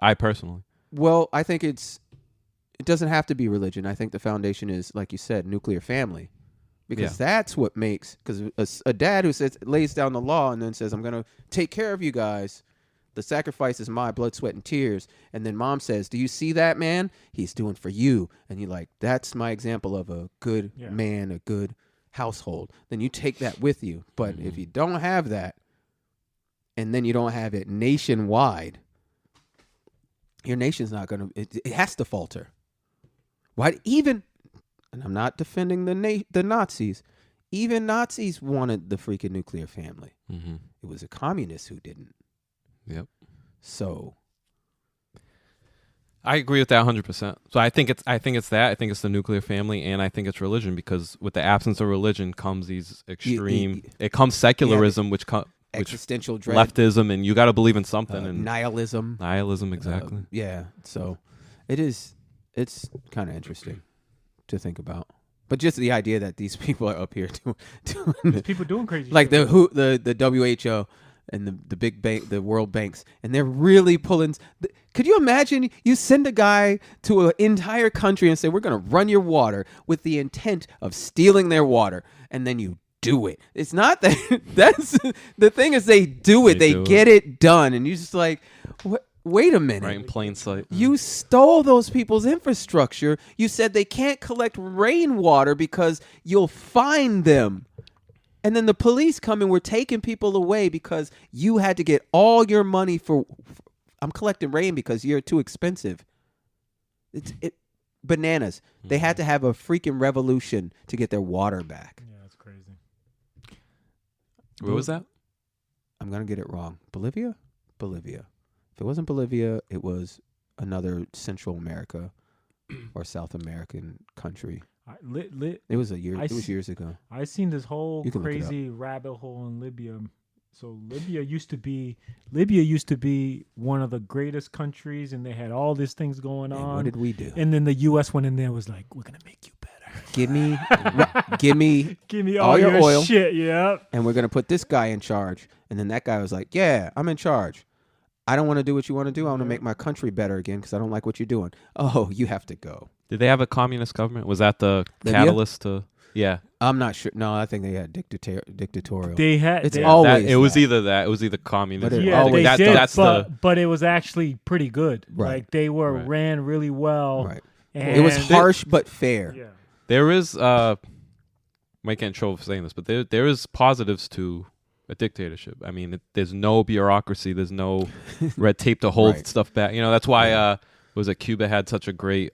I personally. Well, I think it doesn't have to be religion. I think the foundation is, like you said, nuclear family. Because that's what makes, because a dad who lays down the law and then says, I'm going to take care of you guys. The sacrifice is my blood, sweat, and tears. And then mom says, do you see that man? He's doing for you. And you're like, that's my example of a good man, a good household. Then you take that with you. But if you don't have that, and then you don't have it nationwide, your nation's not going to, it has to falter. Why? Even, and I'm not defending the Nazis, even Nazis wanted the freaking nuclear family. Mm-hmm. It was the communists who didn't. Yep. So I agree with that 100%. So I think it's that. I think it's the nuclear family, and I think it's religion, because with the absence of religion comes these extreme. It comes secularism, which existential dread, leftism, and you got to believe in something, and nihilism. Nihilism, exactly. So it's kind of interesting to think about. But just the idea that these people are up here doing There's people doing crazy like shit. the WHO and the big bank, the world banks, and they're really pulling. Could you imagine you send a guy to an entire country and say, we're going to run your water with the intent of stealing their water, and then you do it. It's not that. That's the thing is they do it. They get it done, and you just like, wait a minute. Right in plain sight. You stole those people's infrastructure. You said they can't collect rainwater because you'll fine them. And then the police come and we're taking people away because you had to get all your money for I'm collecting rain because you're too expensive. It's bananas. They had to have a freaking revolution to get their water back. Yeah, that's crazy. What was that? I'm going to get it wrong. Bolivia? If it wasn't Bolivia, it was another Central America or South American country. It was a year. I It was see- years ago. I seen this whole You can look it up. crazy rabbit hole in Libya. So Libya used to be one of the greatest countries, and they had all these things going And on. what did we do? And then the U.S. went in there and was like, "We're gonna make you better. Give me, Give me All all your your oil. shit." Yeah. and we're gonna put this guy in charge. And then that guy was like, "Yeah, I'm in charge. I don't want to do what you want to do. I want to make my country better again because I don't like what you're doing." Oh, you have to go. Did they have a communist government? Was that the Libya? catalyst to? Yeah, I'm not sure. No, I think they had dictatorial. They had. It's they, all- that, Always it was that. either that. It was either communist. But it Yeah, always- they did, that's but it was actually pretty good. Right. Like they were Right. ran really well. Right. And It was harsh but fair. Yeah. There is might get in trouble for saying this, but there is positives to a dictatorship. I mean, there's no bureaucracy, there's no red tape to hold Right. stuff back. That's why was it Cuba had such a great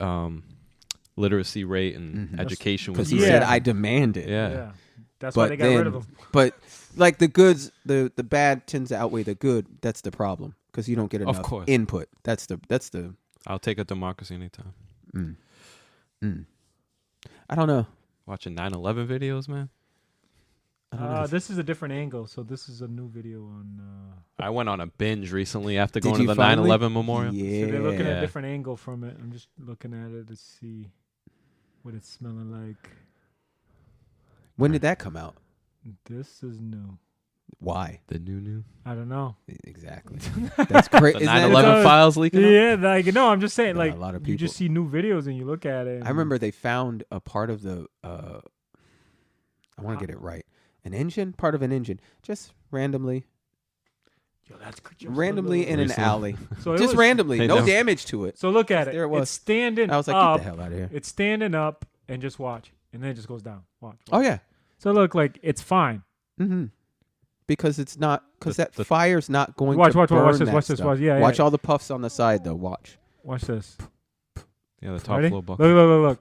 literacy rate and education Because was he great. said, "I demand it." Yeah. Yeah. That's why But they got rid of then, them. but like the goods, the bad tends to outweigh the good. That's the problem because you don't get Of enough course. input. That's the. I'll take a democracy anytime. I don't know. Watching 9/11 videos, man. I don't know. This is a different angle. So this is a new video on. I went on a binge recently after Did going to you the finally? 9/11 memorial. Yeah. So they're looking at Yeah. a different angle from it. I'm just looking at it to see what it's smelling like. When did that come out? This is new. Why? The new. I don't know. Exactly. That's great. The Isn't that- 9/11 does. files leaking out? Yeah, like no, I'm just saying, Nah, like a lot of you just people- see new videos and you look at it. I remember they found a part of the. I want to get it right. An engine, part of an engine, just randomly Yo, that's in an Recently. alley, So it just was- randomly, They no don't- damage to it. So look at it. There it was. It's standing I was like, up. get the hell out of here. It's standing up and just watch, and then it just goes down. Watch. Oh yeah. So look, like it's fine. Mm-hmm. Because it's not. Because The- that the- fire's not going Watch, to watch, burn watch this, that watch this, stuff. watch- yeah, Watch yeah. all the puffs on the side though. Watch. Watch this. Yeah, the top Ready? floor Look, bucket. look.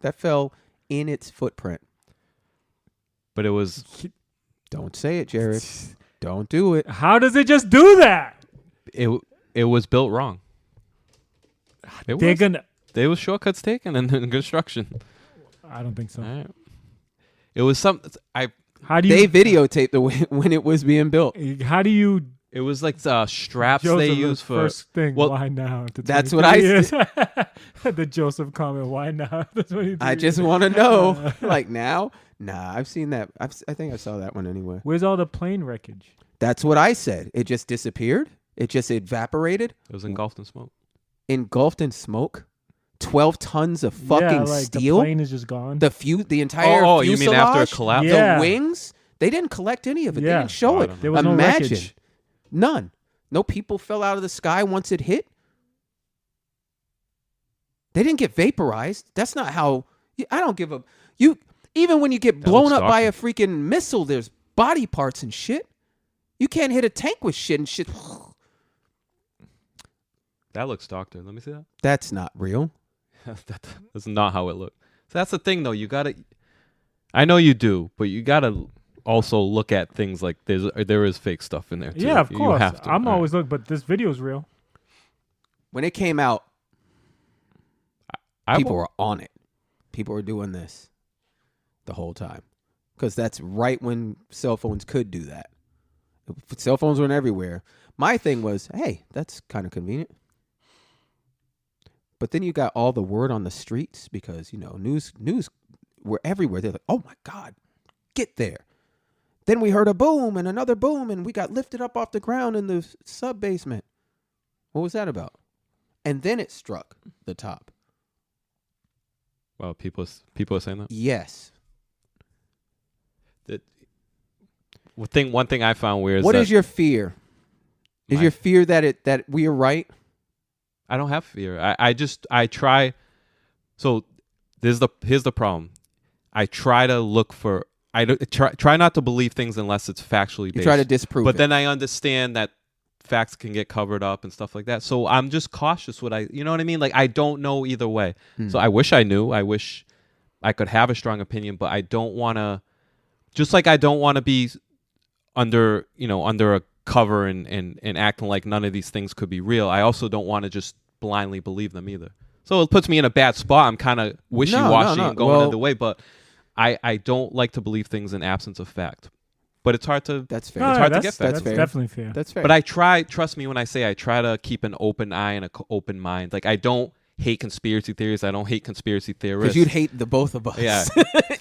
That fell in its footprint. But it was Don't say it, Jared. Don't do it. How does it just do that? it was built wrong. It They're was. gonna. There was shortcuts taken in construction. I don't think so. All right. It was some. How do They you? videotaped the way when it was being built. How do you? It was like straps Joseph, they the use for. first thing. well, why now? after that's 23 what I years? The Joseph comment. Why now? after 23 I just years? want to know, like now. Nah, I've seen that. I think I saw that one anyway. Where's all the plane wreckage? That's what I said. It just disappeared. It just evaporated, It was engulfed in smoke. engulfed in smoke. 12 tons of fucking yeah, like steel. The plane is just gone. The entire Oh, you mean after it fuselage, collapsed? Yeah. the wings. They didn't collect any of it. They Yeah. didn't show Oh, I it. don't know. There was no Imagine. wreckage. None. No people fell out of the sky once it hit. They didn't get vaporized. That's not how. I don't give a. You even when you get That blown looks up by a stalking. freaking missile, there's body parts and shit. You can't hit a tank with shit and shit. That looks doctored. Let me see that. That's not real. That's not how it looked. So that's the thing, though. You gotta. I know you do, but you gotta also look at things like there is fake stuff in there too. Yeah, of You course. have to. I'm All right. always looking, but this video is real. When it came out, I people will- were on it. People were doing this the whole time because that's right when cell phones could do that. Cell phones weren't everywhere. My thing was, hey, that's kind of convenient. But then you got all the word on the streets because, news were everywhere. They're like, oh, my God, get there. Then we heard a boom and another boom, and we got lifted up off the ground in the sub-basement. What was that about? And then it struck the top. Well, people are saying that. Yes. One thing I found weird is What that is your fear? Is My- your fear that we are right? I don't have fear. I try. So here's the problem. I try to look for. Try not to believe things unless it's factually based. You try to disprove But it. then I understand that facts can get covered up and stuff like that. So I'm just cautious. You know what I mean? Like I don't know either way. So I wish I knew. I wish I could have a strong opinion, but I don't want to. Just like I don't want to be under a cover and acting like none of these things could be real. I also don't want to just blindly believe them either. So it puts me in a bad spot. I'm kind of wishy-washy no. and going Well- either way, but I don't like to believe things in absence of fact. But it's hard to. That's fair. No, It's hard to that's, get that. That's Fair. definitely fair. That's fair. But I try. Trust me when I say I try to keep an open eye and an open mind. Like I don't hate conspiracy theories. I don't hate conspiracy theorists. because you'd hate the both of us. Yeah.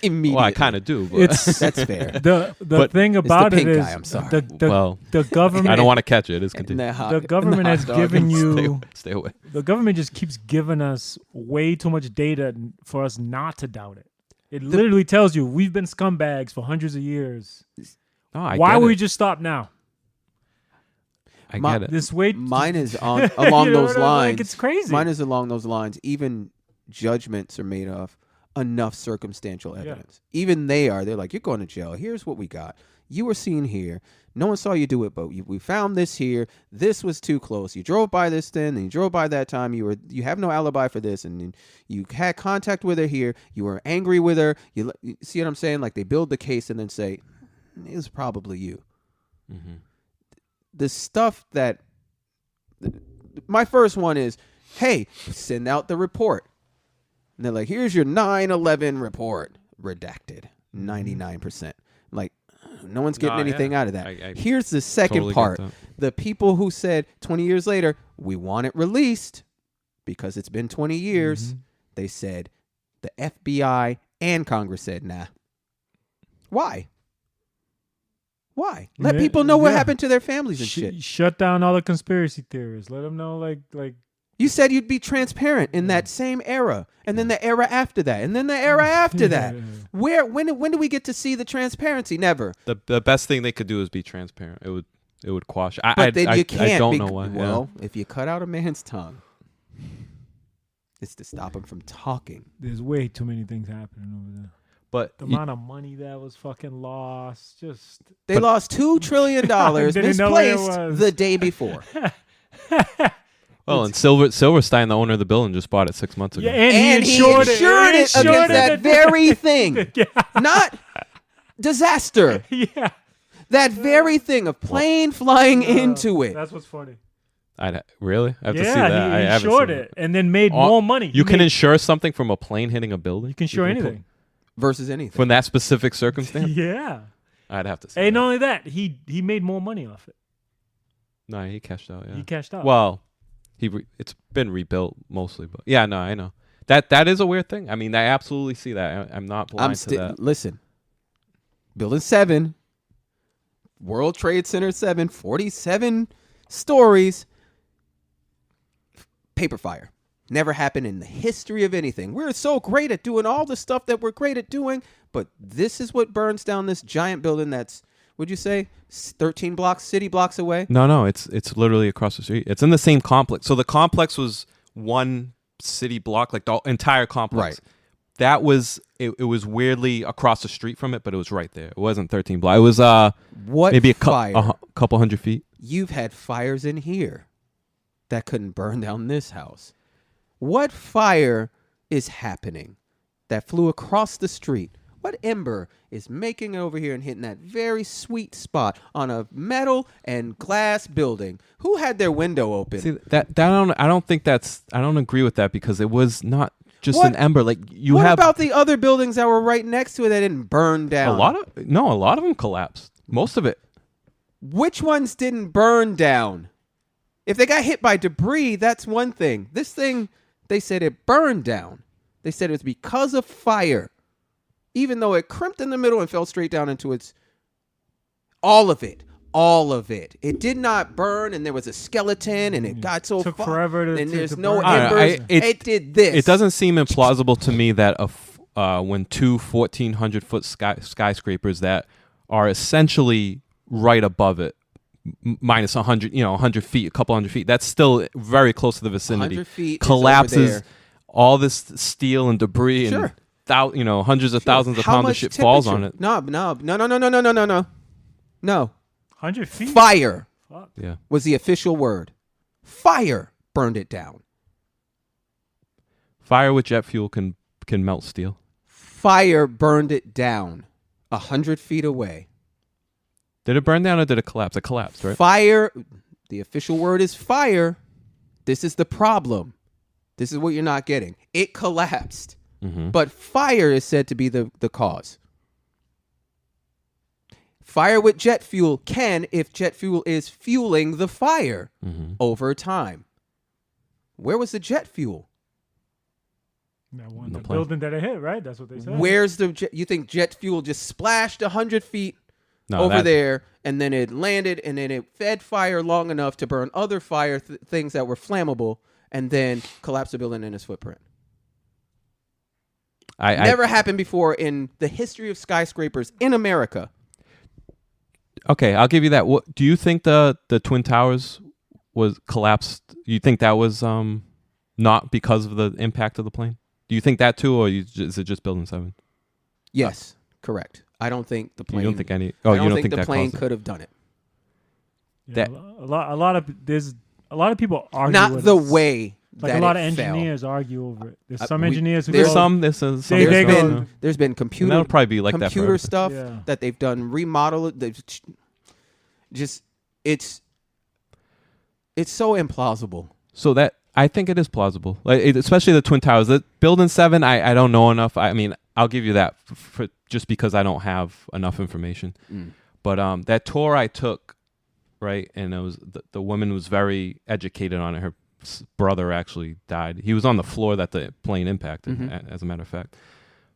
Immediately. Well, I kind of do. But It's That's fair. the But thing the about it pink is guy, I'm sorry. the government. I don't want to catch it. It's And continue. that hot- The and government hot has dog. given Stay you. away. Stay away. The government just keeps giving us way too much data for us not to doubt it. It literally tells you we've been scumbags for hundreds of years. No, I Why get would it. we just stop now? I My- get it. This way, Mine is on along You know those what I mean? lines. Like, it's crazy. Mine is along those lines. Even judgments are made of enough circumstantial evidence. Even they're like, you're going to jail. Here's what we got. You were seen here. No one saw you do it, but we found this here. This was too close. You drove by this then, and you drove by that time. You have no alibi for this, and you had contact with her here. You were angry with her. You see what I'm saying? Like they build the case and then say, it was probably you. Mm-hmm. The stuff that my first one is, hey, send out the report. And they're like, here's your 9/11 report, redacted, 99%. Like, no one's getting Nah, anything yeah. out of that. I Here's the second totally get part. that. The people who said 20 years later, we want it released because it's been 20 years, they said the FBI and Congress said, nah. Why? Why? Let Yeah, people know what yeah. happened to their families and shit. Shut down all the conspiracy theorists. Let them know, like You said you'd be transparent in that same era, and then the era after that, and then the era after that. When do we get to see the transparency? Never. The best thing they could do is be transparent. It would quash. But then you can't. I don't know why. Well, if you cut out a man's tongue, it's to stop him from talking. there's way too many things happening over there. But The amount of money that was fucking lost, just They lost $2 trillion Didn't know where it misplaced was. the day before. and Silverstein, the owner of the building, just bought it 6 months ago. yeah, And he insured it against that very thing. Yeah, Not disaster. yeah. That very thing of plane flying into it. That's what's funny. Really? I have to see Yeah, that. I he haven't insured seen it and then made more money. You He can made- insure something from a plane hitting a building. You can insure put- anything. Versus anything. from that specific circumstance. Yeah. I'd have to say. And that. not only that, he made more money off it. No, he cashed out. Yeah. He cashed out. Well, it's been rebuilt mostly, but yeah, no, I know that is a weird thing. I mean, I absolutely see that. I'm not blind to that. Listen. Building 7, World Trade Center 7, 47 stories. Paper fire. Never happened in the history of anything. We're so great at doing all the stuff that we're great at doing, but this is what burns down this giant building that's, would you say, 13 blocks, city blocks away? No, it's literally across the street. It's in the same complex. So the complex was one city block, like the entire complex. Right. That was it was weirdly across the street from it, but it was right there. It wasn't 13 blocks. It was What maybe a fire? couple hundred feet. You've had fires in here that couldn't burn down this house. What fire is happening that flew across the street? What ember is making it over here and hitting that very sweet spot on a metal and glass building? Who had their window open? See I don't agree with that because it was not just What? an ember. Like you what have about the other buildings that were right next to it that didn't burn down? a lot of them collapsed. Most of it. Which ones didn't burn down? If they got hit by debris, that's one thing. This thing, they said it burned down. They said it was because of fire. Even though it crimped in the middle and fell straight down into its... All of it. It did not burn, and there was a skeleton, and it got so Took far. forever to- and to- there's to no burn. I don't know. embers. It did this. It doesn't seem implausible to me that when two 1,400-foot skyscrapers that are essentially right above it, minus 100, 100 feet, a couple hundred feet, that's still very close to the vicinity. 100 feet is over collapses there. all this steel and debris and Sure. hundreds of thousands of How pounds of much shit falls on temperature? it. No. 100 feet. Fire Fuck. Yeah. was the official word. Fire burned it down. Fire with jet fuel can melt steel. Fire burned it down 100 feet away. Did it burn down or did it collapse? It collapsed, right? Fire, the official word is fire. This is the problem. This is what you're not getting. It collapsed. Mm-hmm. But fire is said to be the cause. Fire with jet fuel can if jet fuel is fueling the fire over time. Where was the jet fuel? That one, The the plane. building that it hit, right? That's what they said. Where's the jet? You think jet fuel just splashed 100 feet No, there, and then it landed, and then it fed fire long enough to burn other things that were flammable, and then collapse the building in its footprint? Never happened before in the history of skyscrapers in America. Okay, I'll give you that. What do you think the Twin Towers was collapsed? You think that was not because of the impact of the plane? Do you think that too, or is it just Building 7? Yes, correct. I don't think the plane. You don't think any? I Oh, don't you don't think think the that plane caused it? could have done it. Yeah, a lot of people argue. Not with the us. way Like that a lot of it fell. engineers argue over it. There's some we- engineers who There's go, some. They Some go- There's been and computer that'll probably be like that computer forever. stuff Yeah. that they've done remodel it. Just it's so implausible. So that I think it is plausible, especially the Twin Towers. The Building 7, I don't know enough. I mean, I'll give you that for just because I don't have enough information. But that tour I took, right, and it was the woman was very educated on it. Her brother actually died. He was on the floor that the plane impacted, as a matter of fact.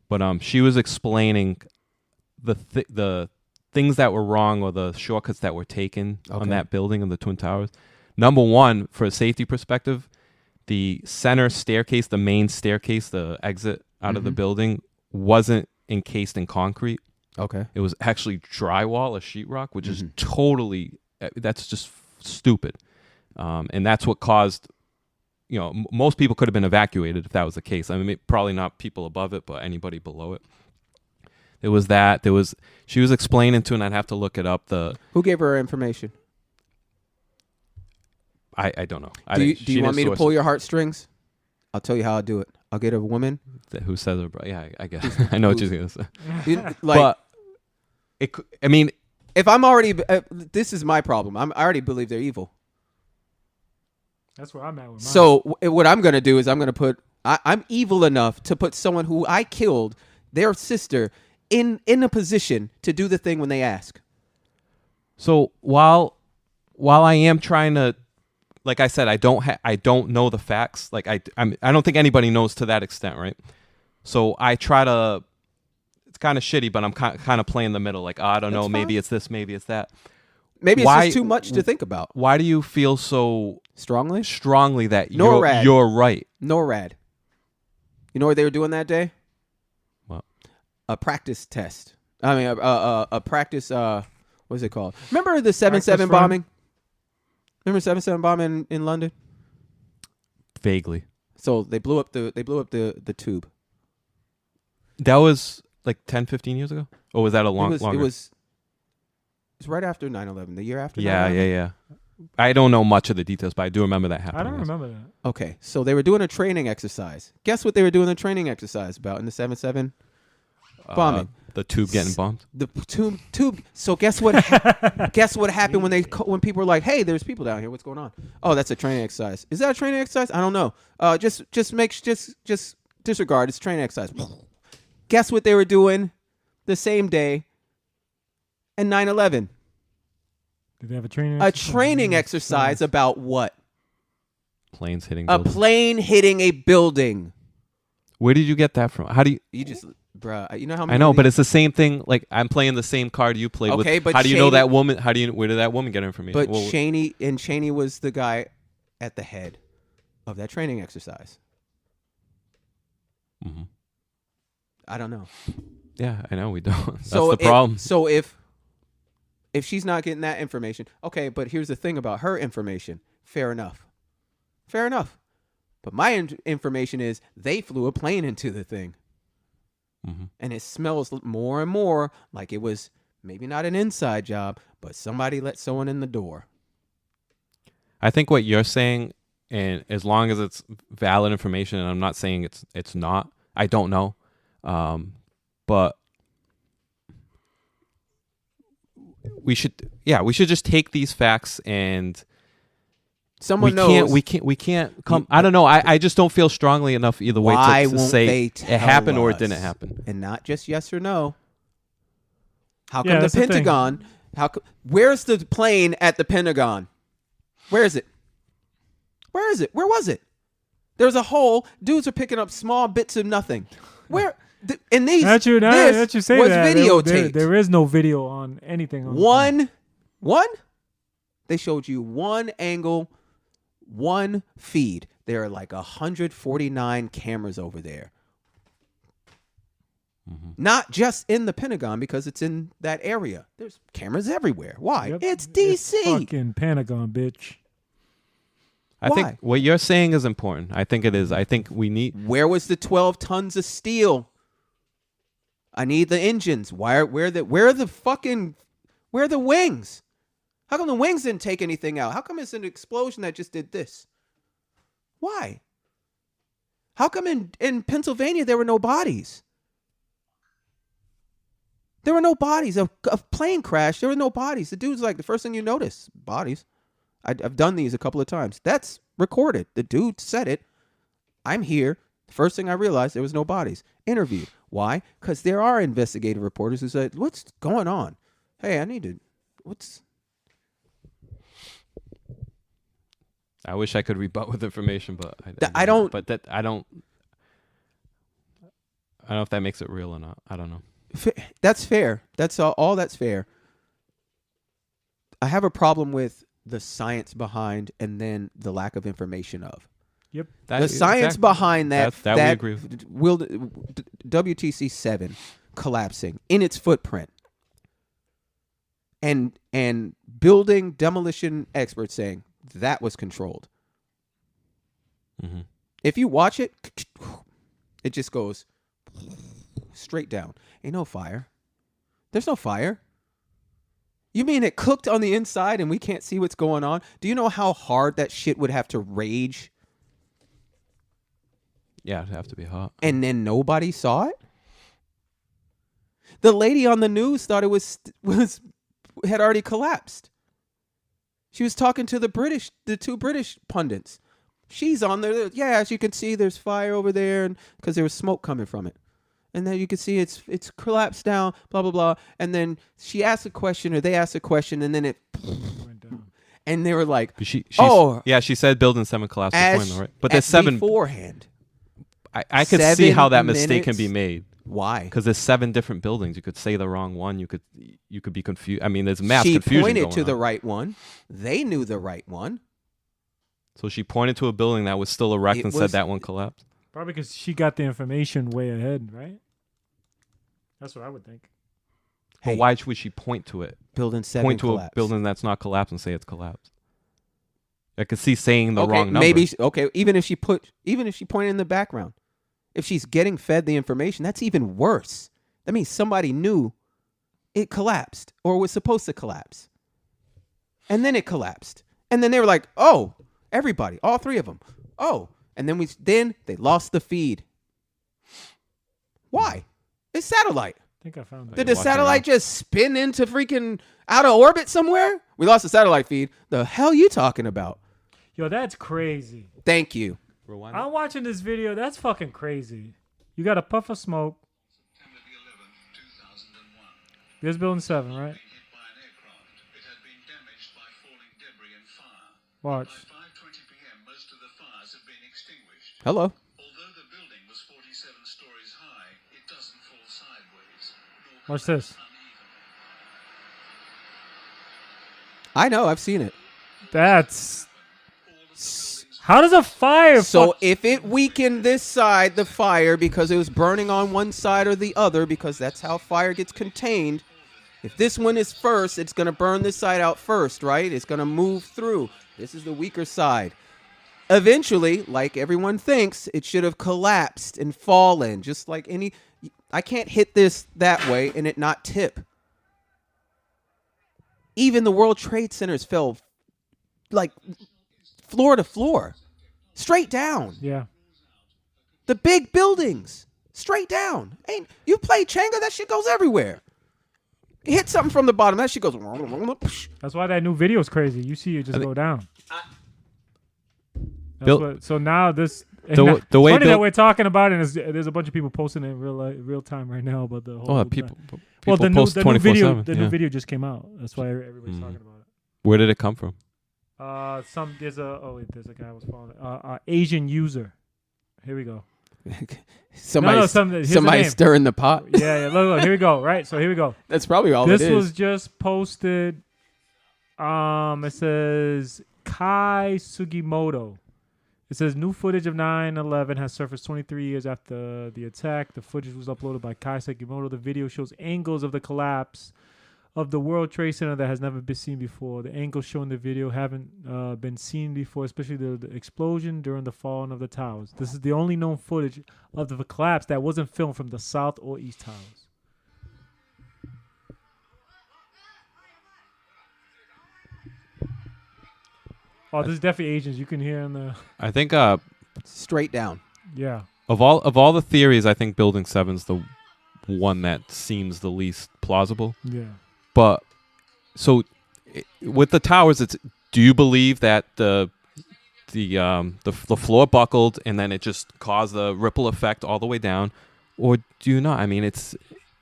But she was explaining the things that were wrong or the shortcuts that were taken on that building of the Twin Towers. Number one, for a safety perspective, the center staircase, the main staircase, the exit out of the building wasn't encased in concrete. Okay. It was actually drywall or sheetrock, which is totally, that's just stupid. And that's what caused, most people could have been evacuated if that was the case. I mean, probably not people above it, but anybody below it. There was that. She was explaining to, and I'd have to look it up. Who gave her information? I don't know. Do you want me to pull your heartstrings? I'll tell you how I'll do it. I'll get a woman. Who says it? Yeah, I guess. I know what you're going to say. Like, but, I mean, if I'm already, this is my problem. I already believe they're evil. That's where I'm at with mine. So what I'm going to do is I'm going to put, I'm evil enough to put someone who I killed, their sister, in a position to do the thing when they ask. so while I am trying to, like I said, I don't know the facts. Like I don't think anybody knows to that extent, right? So I try to. It's kind of shitty, but I'm kind of playing the middle. Like, I don't know, maybe it's this, maybe it's that. Maybe it's just too much to think about. Why do you feel so Strongly that NORAD. you're right? NORAD. You know what they were doing that day? What? A practice test. I mean, a practice. What's it called? Remember the 7/7 Practice bombing? Remember 7/7 bombing in London? Vaguely. So they blew up the tube. That was like 10, 15 years ago? Or was that a longer? It was right after 9/11, the year after 9/11. Yeah. I don't know much of the details, but I do remember that happening. I don't remember that. Okay, so they were doing a training exercise. Guess what they were doing a training exercise about in the 7/7 bombing? The tube getting bombed. The tube. So guess what? Guess what happened when people were like, "Hey, there's people down here. What's going on?" Oh, that's a training exercise. Is that a training exercise? I don't know. Just disregard. It's a training exercise. Guess what they were doing the same day in 9/11? Did they have a training? A training exercise about what? Planes hitting A buildings. plane hitting a building. Where did you get that from? How do you... You just, bruh, you know how many I know, of but these- it's the same thing. Like, I'm playing the same card you played Okay, with. but How do you know Cheney- that woman? Where did that woman get her information? But Well, Cheney was the guy at the head of that training exercise. mhm. I don't know. Yeah, I know we don't. That's So the problem. So if she's not getting that information, okay. But here's the thing about her information. Fair enough. But my information is they flew a plane into the thing, and it smells more and more like it was maybe not an inside job, but somebody let someone in the door. I think what you're saying, and as long as it's valid information, and I'm not saying it's not. I don't know, but we should just take these facts and Someone knows. We can't come. I don't know. I just don't feel strongly enough either way Why to won't say they it tell happened or it us? didn't happen. And not just yes or no. How Yeah, come the that's the thing. Pentagon? Where's the plane at the Pentagon? Where is it? Where is it? Where was it? There's a hole. Dudes are picking up small bits of nothing. Where? And these. Not you. This You say was that. videotaped. There is no video on anything. On One. They showed you one angle, one feed. There are like 149 cameras over there. Not just in the Pentagon because it's in that area. There's cameras everywhere. Why? Yep. It's DC. It's fucking Pentagon, bitch. I think what you're saying is important. I think it is. I think we need. Where was the 12 tons of steel? I need the engines. Where are the wings? How come the wings didn't take anything out? How come it's an explosion that just did this? Why? How come in Pennsylvania there were no bodies? There were no bodies. A plane crash. There were no bodies. The dude's like, the first thing you notice, bodies. I've done these a couple of times. That's recorded. The dude said it. I'm here. The first thing I realized, there was no bodies. Interviewed. Why? Because there are investigative reporters who said, what's going on? Hey, I wish I could rebut with information, but I don't. But I don't know if that makes it real or not. I don't know. That's fair. That's all that's fair. I have a problem with the science behind and then the lack of information of. Yep. The science behind that we agree with. WTC 7 collapsing in its footprint and building demolition experts saying that was controlled. Mm-hmm. If you watch it, it just goes straight down. Ain't no fire. There's no fire. You mean it cooked on the inside and we can't see what's going on? Do you know how hard that shit would have to rage? Yeah, it'd have to be hot. And then nobody saw it? The lady on the news thought it had already collapsed. She was talking to the two British pundits. She's on there. Yeah, as you can see, there's fire over there, and because there was smoke coming from it. And then you can see it's collapsed down, blah, blah, blah. And then she asked a question, or they asked a question, and then it went down. And they were like, She said building 7 collapsed before, right? But there's 7 beforehand. I could see how that mistake can be made. Why? Because there's 7 different buildings. You could say the wrong one. You could be confused. I mean, there's mass she confusion. She pointed to the right one. They knew the right one. So she pointed to a building that was still erect and said that one collapsed. Probably because she got the information way ahead, right? That's what I would think. Hey, but why would she point to it? Building 7 point to collapsed. A building that's not collapsed and say it's collapsed. I could see saying the wrong number. Maybe even if she pointed in the background. If she's getting fed the information, that's even worse. That means somebody knew it collapsed or was supposed to collapse. And then it collapsed. And then they were like, oh, everybody, all 3 of them. Oh, and then they lost the feed. Why? It's satellite. I think I found that. Did the satellite just spin into freaking out of orbit somewhere? We lost the satellite feed. The hell you talking about? Yo, that's crazy. Thank you. Rewind. I'm watching this video. That's fucking crazy. You got a puff of smoke. This building 7, right? Watch. Hello. Although the building was 47 stories high, it doesn't fall sideways. Watch this. I know. I've seen it. That's... How does a fire... So if it weakened this side, the fire, because it was burning on one side or the other, because that's how fire gets contained. If this one is first, it's going to burn this side out first, right? It's going to move through. This is the weaker side. Eventually, like everyone thinks, it should have collapsed and fallen, just like any... I can't hit this that way and it not tip. Even the World Trade Centers fell like floor to floor, straight down. Yeah. The big buildings, straight down. Ain't you played Changa? That shit goes everywhere. You hit something from the bottom, that shit goes. That's why that new video is crazy. You see it just go down. So now this. The way it's funny that Bill- we're talking about it. There's a bunch of people posting it in real time right now about the whole. people the post new video, 24/7. the new video just came out. That's why everybody's talking about it. Where did it come from? There's a guy I was following. Asian user. Here we go. Somebody here's the name. stirring the pot. Yeah. Look. Here we go. Right. So here we go. That's probably all This it is. was just posted. It says Kai Sugimoto. It says new footage of 9/11 has surfaced 23 years after the attack. The footage was uploaded by Kai Sugimoto. The video shows angles of the collapse of the World Trade Center that has never been seen before. The angles shown in the video haven't been seen before, especially the explosion during the falling of the towers. This is the only known footage of the collapse that wasn't filmed from the south or east towers. Oh, this is definitely Asians. You can hear in the I think Straight down. yeah. of all the theories, I think Building 7's the one that seems the least plausible. Yeah. But so with the towers, do you believe that the floor buckled and then it just caused a ripple effect all the way down, or do you not? I mean,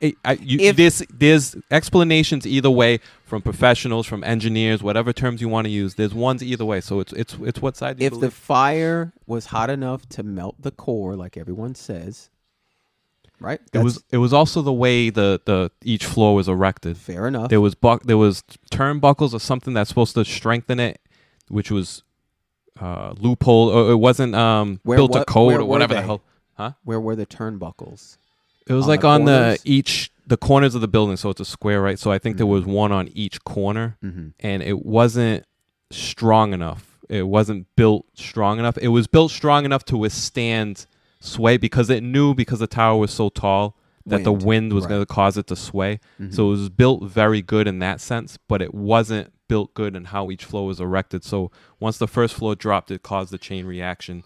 there's explanations either way from professionals, from engineers, whatever terms you want to use. There's ones either way. So it's what side do you If the believe? fire was hot enough to melt the core, like everyone says, right? It was also the way the each floor was erected. fair enough. There was turnbuckles or something that's supposed to strengthen it, which was loophole, or it wasn't built to code where or were whatever the they? hell. Where were the turnbuckles? It was On like the on corners? the corners of the building, so it's a square, right? So I think there was one on each corner, and it wasn't strong enough. It wasn't built strong enough. It was built strong enough to withstand sway because the tower was so tall that the wind was going to cause it to sway. So it was built very good in that sense, but it wasn't built good in how each floor was erected. So once the first floor dropped, it caused a chain reaction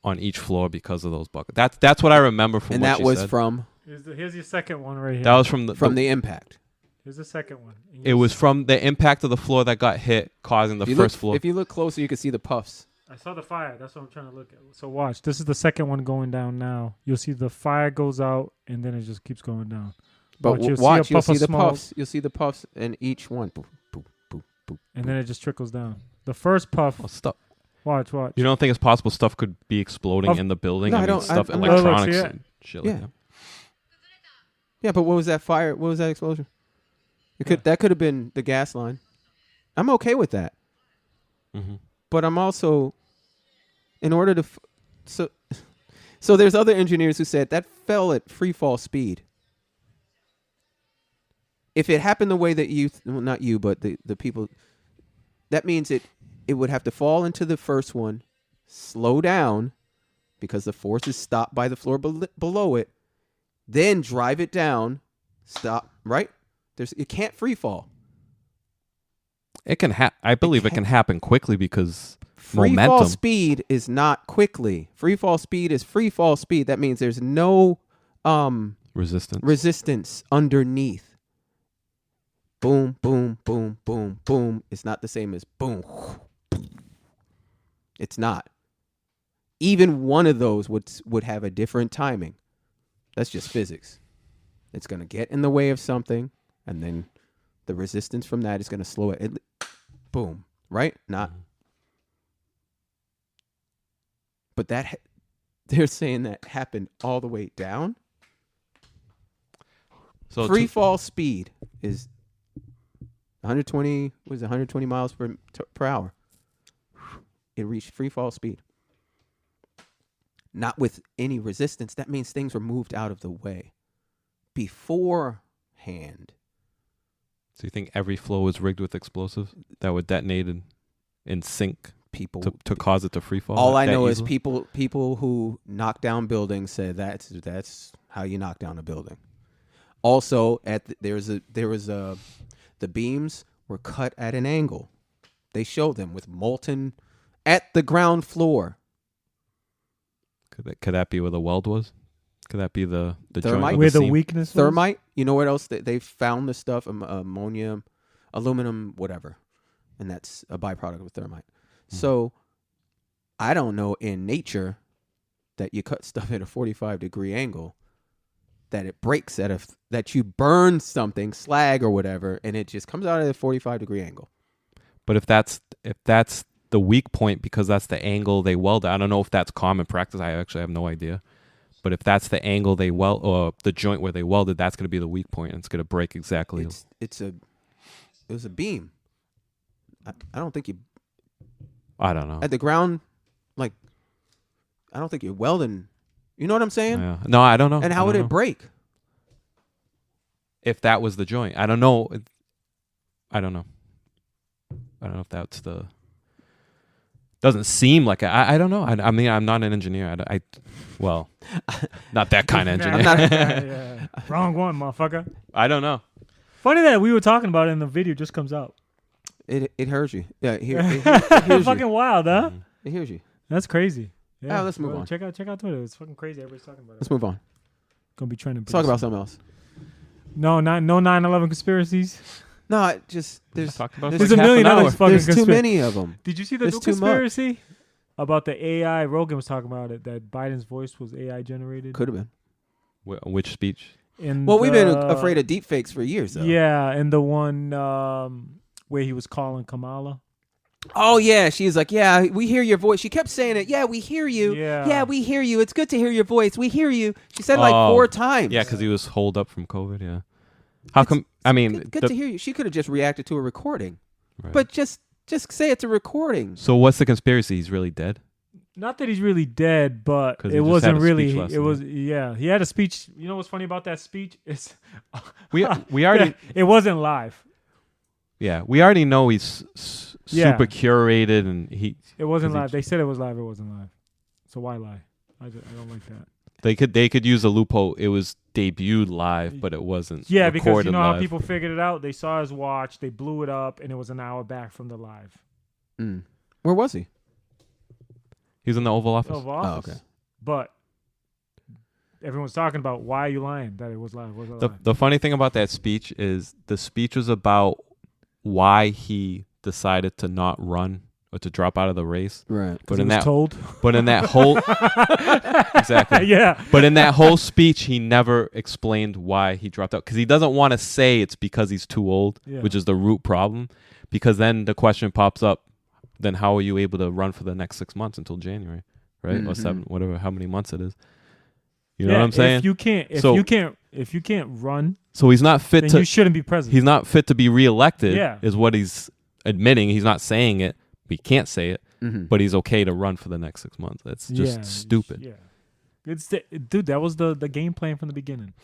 on each floor because of those buckets. That's what I remember from And what that she was said. from Here's your second one right here. That was from the impact. Here's the second one. It was from the impact of the floor that got hit, causing the first floor. If you look closer, you can see the puffs. I saw the fire. That's what I'm trying to look at. So watch. This is the second one going down now. You'll see the fire goes out and then it just keeps going down. But you'll watch, see a you'll puff of see the smoke. puffs. You'll see the puffs in each one. Boop, boop, boop, boop, And then it just trickles down. The first puff. Well, stuff. Watch. You don't think it's possible stuff could be exploding in the building? No, I I mean, don't- stuff, I'm- electronics Yeah. and shit Yeah. like that. Yeah, but what was that fire? What was that explosion? That could have been the gas line. I'm okay with that. Mm-hmm. But I'm also, in order to, so there's other engineers who said that fell at free fall speed. If it happened the way that not you, but the people, that means it would have to fall into the first one, slow down, because the force is stopped by the floor below it, then drive it down, stop, right? It can't free fall. It can I believe it can happen quickly because Free fall momentum. speed is not quickly. Free fall speed is free fall speed. That means there's no resistance underneath. Boom, boom, boom, boom, boom. It's not the same as boom. It's not. Even one of those would have a different timing. That's just physics. It's going to get in the way of something, and then the resistance from that is going to slow it. Boom. Right? Not. But they're saying that happened all the way down. So Free fall speed is 120. Was 120 miles per hour? It reached free fall speed. Not with any resistance. That means things were moved out of the way beforehand. So you think every floor was rigged with explosives that would detonate in sync People to cause it to free fall? All I know is easily? people who knock down buildings say that's how you knock down a building. Also, the beams were cut at an angle. They show them with molten at the ground floor. Could that be where the weld was? Could that be the joint Thermite? of Where the seam? weakness was? Thermite. You know what else? They found the stuff, ammonia, aluminum, whatever. And that's a byproduct of thermite. So I don't know in nature that you cut stuff at a 45-degree angle, that it breaks that you burn something, slag or whatever, and it just comes out at a 45-degree angle. But if that's the weak point, because that's the angle they weld, I don't know if that's common practice. I actually have no idea. But if that's the angle they weld, or the joint where they welded, that's going to be the weak point, and it's going to break exactly. It was a beam. I don't think you. I don't know. At the ground, like, I don't think you're welding. You know what I'm saying? Yeah. No, I don't know. And how would it break? If that was the joint, I don't know. I don't know. I don't know if that's the. Doesn't seem like I don't know. I mean, I'm not an engineer. Well, not that kind of engineer. Yeah. Wrong one, motherfucker. I don't know. Funny that we were talking about it and the video just comes out. It hears you. Yeah, it hears fucking you. wild, huh? It hears you. That's crazy. Yeah, let's move on. Check out Twitter. It's fucking crazy. Everybody's talking about it. Let's move on. Gonna be trending. Let's talk about something else. No 9/11 conspiracies. No, there's Talked about There's like a half million an other hour. fucking there's too many of them. Did you see the There's new too much. conspiracy about the AI? Rogan was talking about it, that Biden's voice was AI generated. Could have been. Which speech? Well, we've been afraid of deepfakes for years, though. Yeah, and the one where he was calling Kamala. Oh, yeah. She's like, yeah, we hear your voice. She kept saying it. Yeah, we hear you. Yeah. We hear you. It's good to hear your voice. We hear you. She said it like 4 times. Yeah, because he was holed up from COVID. Yeah. How come? I mean, Good to hear you. She could have just reacted to a recording. Right. But just say it's a recording. So what's the conspiracy? He's really dead? Not that he's really dead, but 'Cause he it just wasn't had a really. speech lesson, It was he had a speech. You know what's funny about that speech? It's We already it wasn't live. we already know he's Yeah. super curated and It wasn't 'Cause he- live. They said it was live. It wasn't live. So why lie? I don't like that. they could use a loophole. It was debuted live, but it wasn't. Yeah, because recorded you know live. how people figured it out. They saw his watch. They blew it up, and it was an hour back from the live. Where was he? He was in the Oval Office. Of office. Oh, okay. But everyone's talking about why are you lying that it was live. Was it live? The funny thing about that speech is the speech was about why he decided to not run or to drop out of the race. Right. But He in was that told. but in that whole exactly. Yeah. But in that whole speech, he never explained why he dropped out because he doesn't want to say it's because he's too old, Yeah. which is the root problem. Because then the question pops up: then how are you able to run for the next 6 months until January, right, or 7, whatever, how many months it is? You know what I'm saying? If you can't run, So he's not fit then to. you shouldn't be president. He's not fit to be reelected. Yeah. Is what he's admitting. He's not saying it. He can't say it, Mm-hmm. but he's okay to run for the next 6 months. That's just stupid. Yeah. Dude, that was the game plan from the beginning.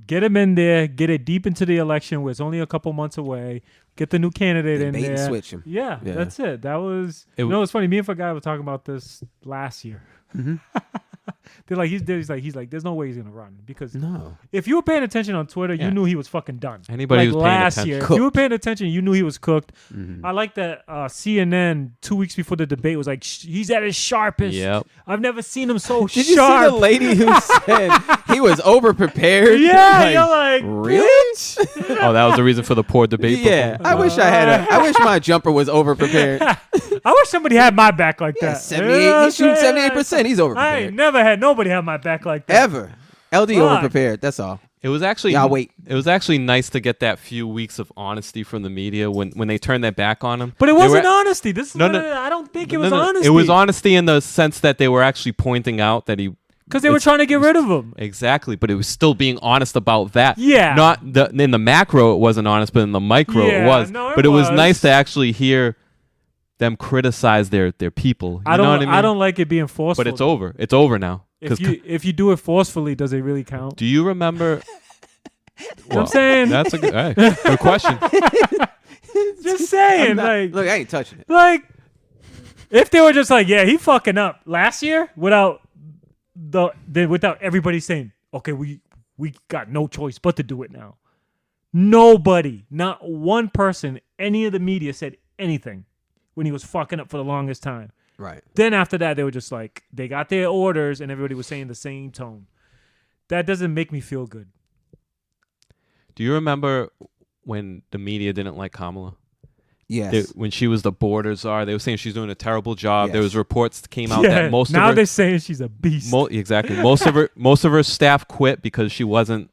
Get him in there, get it deep into the election where it's only a couple months away. Get the new candidate in Bait and there. switch him. Yeah, Yeah. that's it. That was. It You know, it's funny. Me and a guy were talking about this last year. Mm-hmm. They're like, he's like, there's no way he's gonna run because No. if you were paying attention on Twitter, Yeah. you knew he was fucking done. Anybody like who's paying last attention. year, if Cooked. you were paying attention, you knew he was cooked. Mm-hmm. I like that CNN 2 weeks before the debate was like, he's at his sharpest. Yep. I've never seen him so Did you sharp. see the lady who said he was overprepared? Yeah, you're like, really? Oh, that was the reason for the poor debate. Yeah, I wish I wish my jumper was overprepared. I wish somebody had my back like Yeah, that. 78. He's shooting 78%. He's I overprepared. ain't never had nobody have my back like that. Ever. LD Fuck. overprepared. That's all. It was actually Yeah, I'll wait. It was actually nice to get that few weeks of honesty from the media when they turned their back on him. But it They wasn't were- honesty. This is No, what no. I don't think it No, was no, honesty. It was honesty in the sense that they were actually pointing out that he because they were trying to get rid of him. exactly, but it was still being honest about that. Yeah. Not in the macro it wasn't honest, but in the micro Yeah, it was. no, it but it was was. nice to actually hear them criticize their people. You know what I mean? I don't like it being forceful. But it's over. It's over now. 'Cause If you do it forcefully, does it really count? do you remember? what I'm saying? That's a good question. Just saying, I'm not- like, look, I ain't touching it. like, if they were just like, yeah, he fucking up last year without everybody saying, okay, we got no choice but to do it now. Nobody, not one person, any of the media said anything when he was fucking up for the longest time. Right. Then after that, they were just like, they got their orders and everybody was saying the same tone. That doesn't make me feel good. Do you remember when the media didn't like Kamala? Yes. When she was the border czar, they were saying she's doing a terrible job. Yes. There was reports that came out that most now of her they're saying she's a beast. exactly most of her staff quit because she wasn't.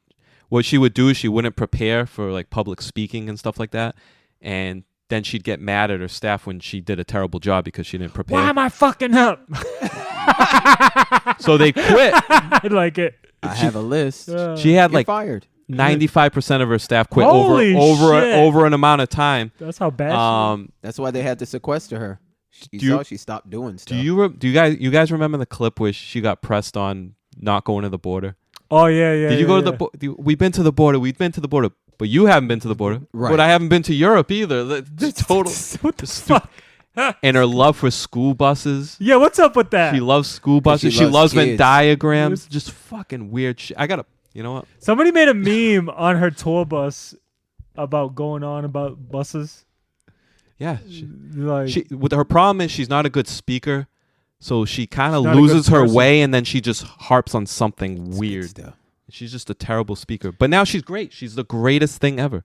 What she would do is she wouldn't prepare for like public speaking and stuff like that, and then she'd get mad at her staff when she did a terrible job because she didn't prepare. Why am I fucking up? So they quit. I like it. I have a list. She had You're like fired. 95% of her staff quit Holy shit. over an amount of time. That's how bad. That's why they had to sequester her. She stopped doing stuff. Do you guys remember the clip where she got pressed on not going to the border? Oh yeah. Did you go to the border? We've been to the border. We've been to the border, but you haven't been to the border. Right. But I haven't been to Europe either. That's total. What the fuck? And her love for school buses. Yeah, what's up with that? She loves school buses. She loves loves Venn kids. diagrams. Just fucking weird shit. You know what? Somebody made a meme on her tour bus about going on about buses. Yeah. Like, Her problem is she's not a good speaker, so she kind of She's not a good loses her person. way, and then she just harps on something weird. Stuff. She's just a terrible speaker. But now she's great. She's the greatest thing ever.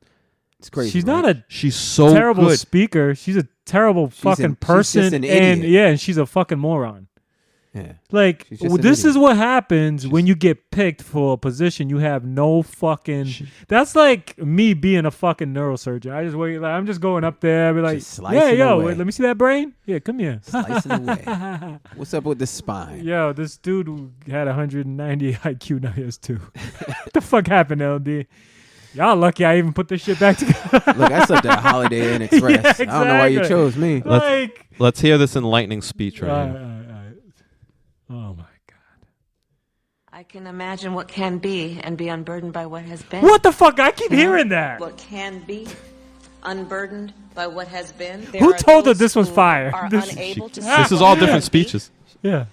It's crazy. she's right? not a She's so terrible good. speaker. She's a terrible fucking person. she's just an and idiot. yeah, and she's a fucking moron. Yeah. Like, She's just an this idiot. is what happens when you get picked for a position you have no fucking. That's like me being a fucking neurosurgeon. I just wait. Like, I'm just going up there. I be like, Just slicing yo, away. wait, let me see that brain. Yeah, come here. Slicing away. What's up with the spine? Yo, this dude who had 190 IQ now he has 2. What the fuck happened, LD? Y'all lucky I even put this shit back together. Look, I slept at Holiday Inn Express. Yeah, I don't know why you exactly. chose me. Like, Let's hear this enlightening speech right here. oh my god. I can imagine what can be and be unburdened by what has been. What the fuck? I keep hearing that. What can be unburdened by what has been. There Who are told her those this was who fire? Are This- unable to This see is all what different can be. speeches. Yeah.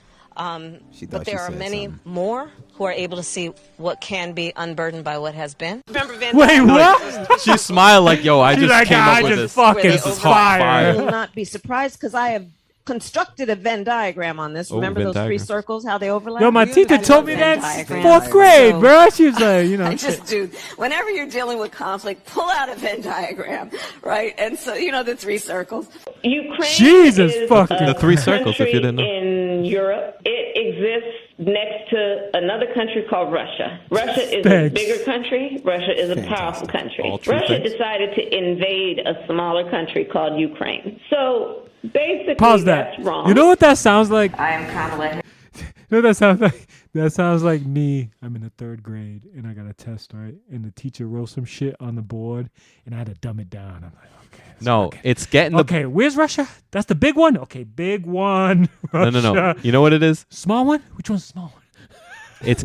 She thought But there she are said many something. more who are able to see what can be unburdened by what has been. Remember Van Wait, Dyke? what? She smiled like, yo, I She's just like, came I up with just this. fucking Where they This is hot fire. fire. will not be surprised because I have constructed a Venn diagram on this. Oh, Remember Venn those three diagrams. circles, how they overlap? Yo, my Yeah, teacher I told love me Venn that diagram. in 4th grade, So- bro. She was like, you know. I just do. Whenever you're dealing with conflict, pull out a Venn diagram, right? And so, the 3 circles. Ukraine Jesus is fucking a The 3 circles, if you country didn't know. in Europe. It exists next to another country called Russia. Russia is Thanks. a bigger country. Russia is a Fantastic. powerful country. All true Russia things. decided to invade a smaller country called Ukraine. So basically, Pause that. that's wrong. You know what that sounds like? I am Kamala. You know what that sounds like? That sounds like me. I'm in the 3rd grade and I got a test, right? And the teacher wrote some shit on the board and I had to dumb it down. I'm like, okay. No, it's getting the. Okay, where's Russia? That's the big one? Okay, big one. No. Russia. You know what it is? Small one? Which one's the small one? It's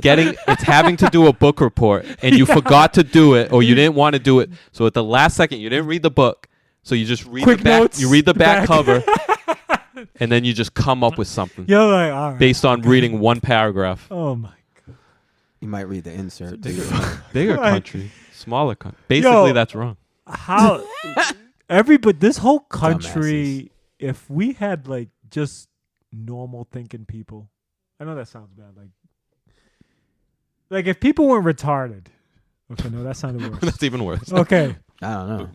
having to do a book report, and you forgot to do it, or you didn't want to do it. So at the last second, you didn't read the book, so you just read Quick the back. notes, You read the back back. cover, and then you just come up with something Yo, like, all right. based on reading one paragraph. Oh my. You might read the insert. too. Bigger Right. country, smaller country. Basically, Yo. that's wrong. How this whole country, if we had like just normal thinking people, I know that sounds bad, like if people weren't retarded. Okay, no, that sounded worse. That's even worse. Okay, I don't know.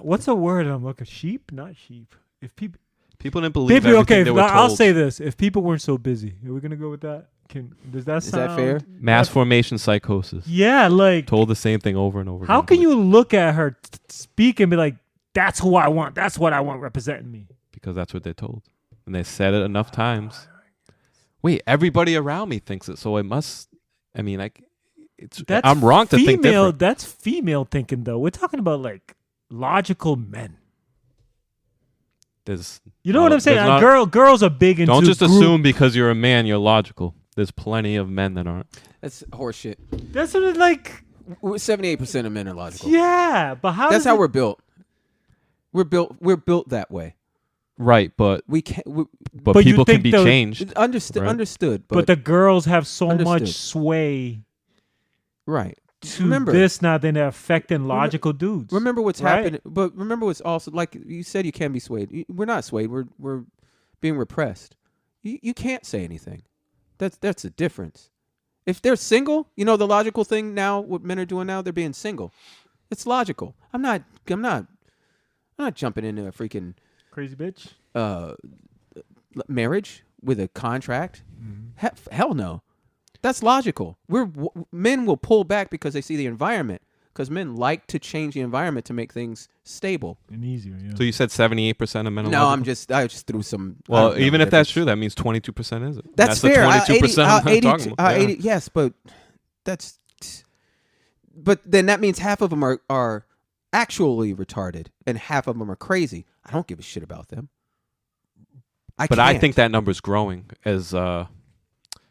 what's a word I'm looking? Sheep, not sheep. If people, People didn't believe people, everything okay, they were told. I'll say this: if people weren't so busy, are we gonna go with that? Does that Is that sound fair? Mass formation psychosis. Yeah, like Told the same thing over and over. how again. can you look at her speak and be like, "That's who I want. That's what I want representing me." Because that's what they're told, and they said it enough times. Wait, everybody around me thinks it, so it must. I mean, I'm wrong to think different. That's female thinking, though. We're talking about like logical men. There's, You know what I'm saying? there's not- Girls are big into. Don't just group- assume because you're a man you're logical. There's plenty of men that aren't. That's horseshit. That's what it, like. 78% of men are logical. Yeah, but how? That's does how it- we're built. We're built that way. Right, but We can't. but But you people can think be the- changed. Understood. Right. Understood. But the girls have so much Understood. sway right. to Remember this now than they're affecting logical dudes. Remember what's right? happening. But remember what's also like you said. You can be swayed. We're not swayed. We're being repressed. You can't say anything. That's a difference. If they're single, the logical thing now. What men are doing now, they're being single. It's logical. I'm not I'm not jumping into a freaking Crazy bitch. marriage with a contract. Hell no. That's logical. Men will pull back because they see the environment. Because men like to change the environment to make things stable And easier, yeah. So you said 78% of men are No, logical? I just threw some. I Well, don't know even the if that's difference. true, that means 22% is it? That's the fair. 22% I'm talking about. Yeah. 80, yes, but that's. But then that means half of them are actually retarded and half of them are crazy. I don't give a shit about them. But I think that number's growing as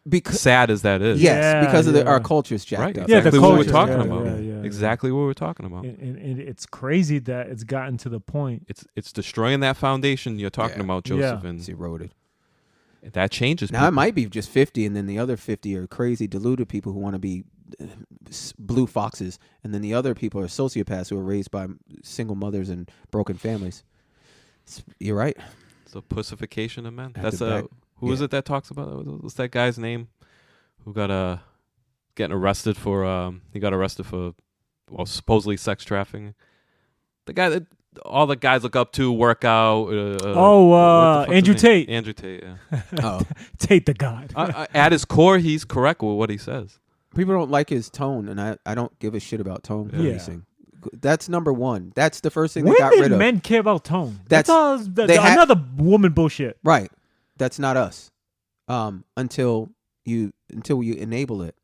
because sad as that is. yes, Yeah, because of yeah. our culture's jacked Right. up. Yeah, the Exactly what we're culture, talking yeah, about. yeah. Exactly what we're talking about. And it's crazy that it's gotten to the point. It's destroying that foundation you're talking Yeah. about, Joseph, Yeah. It's eroded. and that changes. Now it might be just 50, and then the other 50 are crazy, deluded people who want to be blue foxes, and then the other people are sociopaths who are raised by single mothers and broken families. You're right. It's a pussification of men. At That's the back. who is Yeah. it that talks about that? What's that guy's name? Who got getting arrested for he got arrested for supposedly sex trafficking. The guy that all the guys look up to, work out. What the fuck's Andrew his name? Tate. Andrew Tate. Yeah. Oh, Tate the God. At his core, he's correct with what he says. people don't like his tone, and I don't give a shit about tone Yeah. policing. That's number one. That's the first thing they got Women rid of. men care about tone. That's- That's all. Another woman bullshit. Right. That's not us. Until you enable it.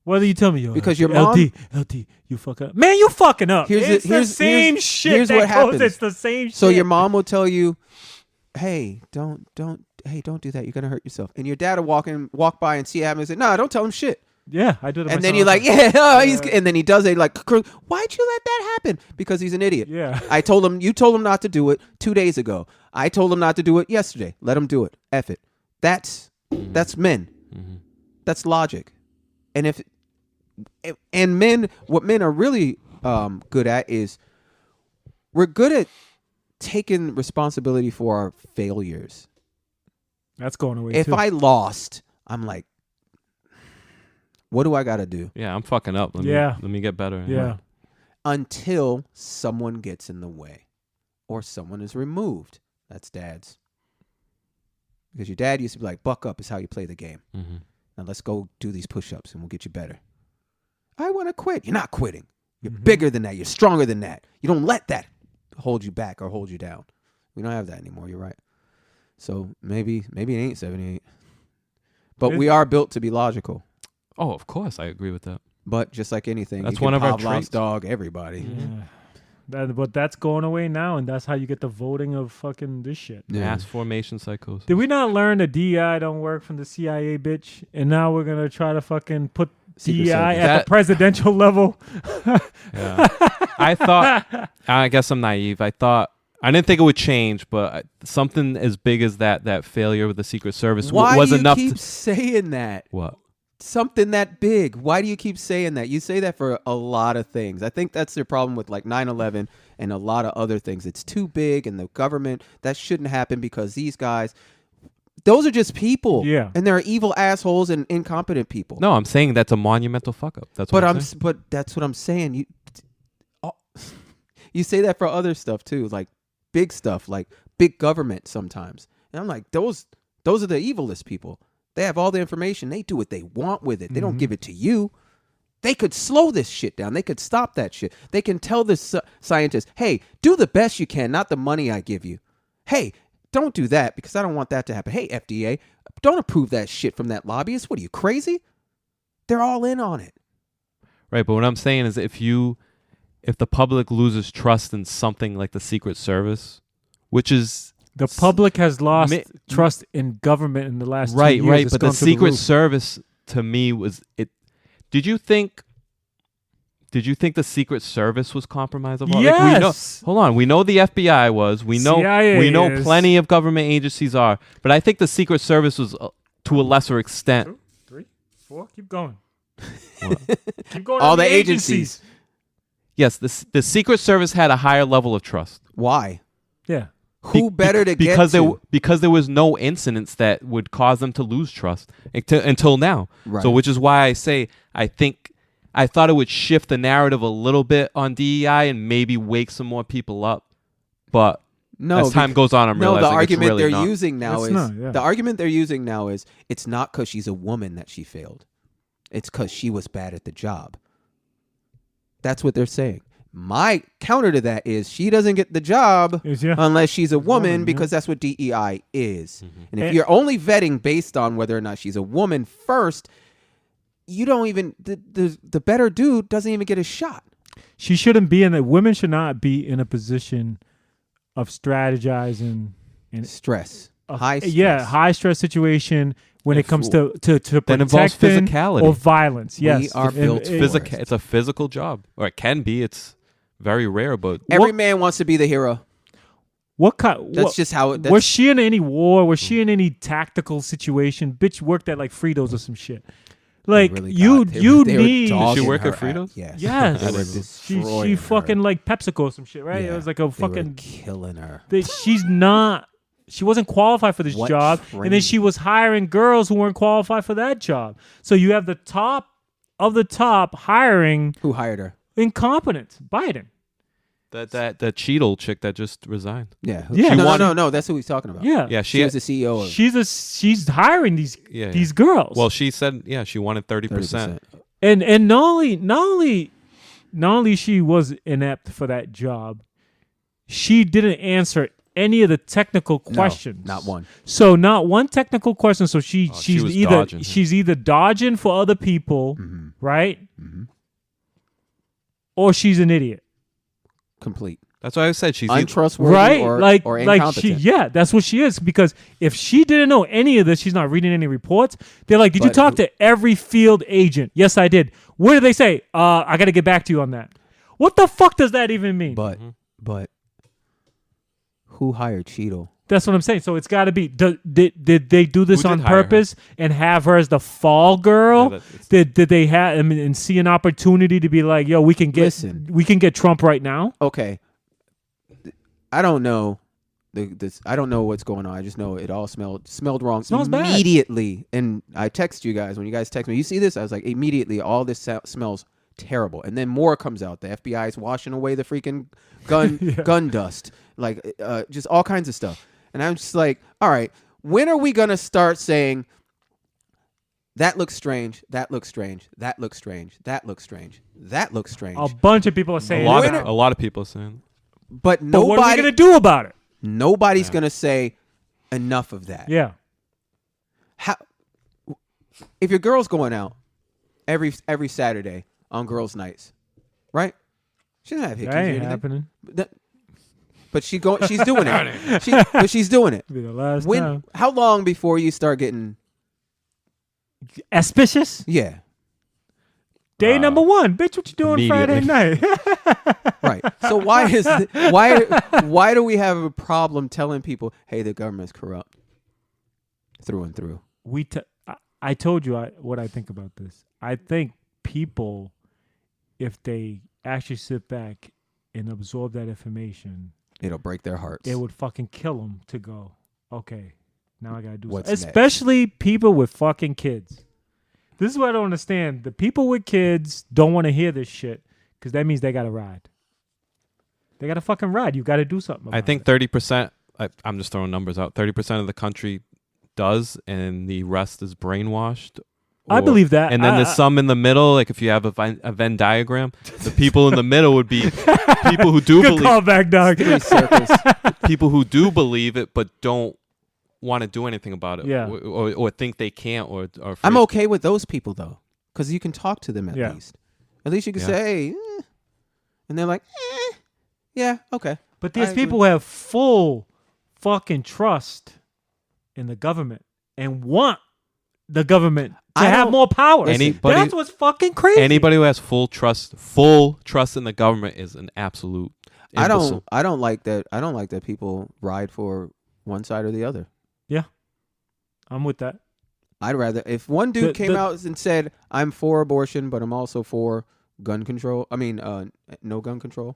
What do you tell me? Yo, Because your LD, you fuck up. Man, you fucking up. Here's It's the same shit here's that what goes. happens. It's the same shit. So your mom will tell you, "Hey, don't do that. You're gonna hurt yourself." And your dad will walk by and see it happen and say, "No, don't tell him shit." Yeah, I do that. And then you're like, "Yeah, and then he does it. Like, why'd you let that happen? Because he's an idiot. Yeah. You told him not to do it 2 days ago. I told him not to do it yesterday. Let him do it. F it. That's men. That's logic. And men, what men are really good at is we're good at taking responsibility for our failures. That's going away If too. I lost, I'm like, what do I got to do? Yeah, I'm fucking up. Let me get better. yeah. Until someone gets in the way or someone is removed. That's dads. Because your dad used to be like, buck up is how you play the game. Mm-hmm. Now let's go do these push-ups and we'll get you better. I want to quit. You're not quitting. You're bigger than that. You're stronger than that. You don't let that hold you back or hold you down. We don't have that anymore. You're right. So maybe it ain't 78. But we are built to be logical. Oh, of course, I agree with that. But just like anything, That's you can one of our Pavlov's traits. dog, everybody. Yeah. But that's going away now, and that's how you get the voting of fucking this shit. Yeah. Mass formation psychosis. Did we not learn that DEI don't work from the CIA, bitch? And now we're gonna try to fucking put Secret DEI Service. at the presidential level. Yeah. I thought, I guess I'm naive. I didn't think it would change, but something as big as that failure with the Secret Service Why was do you enough. keep saying that? What? Something that big. Why do you keep saying that? You say that for a lot of things. I think that's their problem with like 9/11 and a lot of other things. It's too big, and the government, that shouldn't happen because these guys, those are just people. Yeah. And they're evil assholes and incompetent people. No, I'm saying that's a monumental fuck up. That's what I'm saying. But that's what I'm saying. You say that for other stuff too, like big stuff, like big government sometimes. And I'm like, those are the evilest people. They have all the information. They do what they want with it. They don't give it to you. They could slow this shit down. They could stop that shit. They can tell the scientists, hey, do the best you can, not the money I give you. Hey, don't do that because I don't want that to happen. Hey, FDA, don't approve that shit from that lobbyist. What are you, crazy? They're all in on it. Right, but what I'm saying is if the public loses trust in something like the Secret Service, which is The public has lost trust in government in the last 2 years. right. It's But the gone through Secret roof. Service to me was it. Did you think the Secret Service was compromised? Of all? Yes. Like we know, hold on. We know the FBI was. We know CIA we know is. plenty of government agencies are. But I think the Secret Service was to a lesser extent. 2, 3, 4. Keep going. What? Keep going. All on the agencies. Yes, the Secret Service had a higher level of trust. Why? Yeah. Who better to get because to? because there was no incidents that would cause them to lose trust until now. Right. So which is why I say I thought it would shift the narrative a little bit on DEI and maybe wake some more people up but No, as time goes on, I'm no. realizing The argument it's really they're not. using now It's is not, yeah. the argument they're using now is it's not because she's a woman that she failed. It's because she was bad at the job. That's what they're saying. My counter to that is she doesn't get the job Yeah. unless she's a woman yeah. because that's what DEI is. And if And- you're only vetting based on whether or not she's a woman first, you don't even the better dude doesn't even get a shot. She shouldn't be in it. Women should not be in a position of strategizing and Stress, high stress. yeah, high stress situation when it comes to That involves protecting physicality. or violence. Yes, are built and- for it. It's a physical job, or it can be. It's very rare, but Every man wants to be the hero. What kind? That's just how it. Was she in any war? Was she in any tactical situation? Bitch worked at like Fritos or some shit. Like really you got- they you were- they were need. dogging Did she work her at Fritos? Yes. Yes, They were she destroying her. fucking like PepsiCo or some shit, right? Yeah, It was like a they were fucking. killing her. She's not. She wasn't qualified for this What job, and then training? she was hiring girls who weren't qualified for that job. So you have the top of the top hiring Who hired her? incompetent Biden. that Cheadle chick that just resigned. Yeah. Yeah. No. That's who he's talking about. Yeah, Yeah, She was the CEO of she's hiring these Yeah, these girls. Well, she said she wanted 30%. 30%. and not only she was inept for that job, she didn't answer any of the technical questions. not one. So not one technical question. So she she's was either dodging. she's either dodging for other people, right? Or she's an idiot. Complete. That's why I said she's either, Untrustworthy Right? or like incompetent. that's what she is. Because if she didn't know any of this, she's not reading any reports. They're like, did you But talk who- to every field agent? Yes, I did. What did they say? I got to get back to you on that. What the fuck does that even mean? But who hired Cheadle? That's what I'm saying. So it's got to be. Did they do this Who on did hire her? purpose and have her as the fall girl? Yeah, it's- Did they have and see an opportunity to be like, yo, we can get Trump right now? Okay. I don't know. I don't know what's going on. I just know it all smelled wrong Smells bad. immediately. And I text you guys when you guys text me. You see this? I was like, immediately, all this smells terrible. And then more comes out. The FBI is washing away the freaking gun dust, like just all kinds of stuff. And I'm just like, all right, when are we gonna start saying that looks strange? That looks strange. That looks strange. That looks strange. That looks strange. A bunch of people are a saying lot that. of a lot of people are saying. But But what are we nobody, gonna do about it? nobody's gonna say enough of that. Yeah. How, if your girl's going out every Saturday on girls' nights, right? She doesn't have hickeys That or ain't anything. happening. But she's doing it. But she's doing it. Be the last time. How long before you start getting? Auspicious? Yeah, Day number one. Bitch, what you doing Friday night? right. So why do we have a problem telling people, hey, the government's corrupt through and through? I told you what I think about this. I think people, if they actually sit back and absorb that information, It'll break their hearts. it would fucking kill them to go, okay, now I gotta do What's something. next? Especially people with fucking kids. This is what I don't understand. The people with kids don't want to hear this shit because that means they gotta ride. They gotta fucking ride. You gotta do something about I think 30%. I'm just throwing numbers out. 30% of the country does, and the rest is brainwashed. I believe that. And then there's some in the middle. Like if you have a Venn diagram, the people in the middle would be people who do Good believe. call back, dog. People who do believe it but don't want to do anything about it. Yeah. Or think they can't. Or I'm okay with those people though, because you can talk to them at Yeah. least. At least you can Yeah. say, hey, and they're like, yeah, okay. But these I agree. people have full fucking trust in the government and want the government to I have don't- more power. Anybody- That's what's fucking crazy. Anybody who has full trust in the government is an absolute imbecile. I don't like that. I don't like that people ride for one side or the other. Yeah, I'm with that. I'd rather if one dude The- came the- out and said, I'm for abortion, but I'm also for gun control. I mean, no gun control.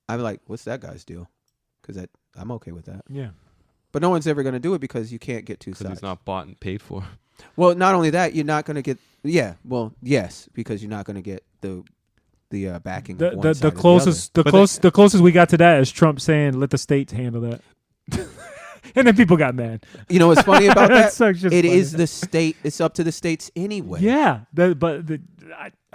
I'm like, what's that guy's deal? Because I'm okay with that. Yeah. But no one's ever going to do it because you can't get two Because sides. he's not bought and paid for. Well, not only that, you're not going to get. Yeah, well, yes, because you're not going to get the the backing. Of one side The or closest the the closest we got to that is Trump saying let the states handle that. And then people got mad. other. You know what's funny about that? Sucks, just It funny. is the state. It's up to the states anyway. Yeah,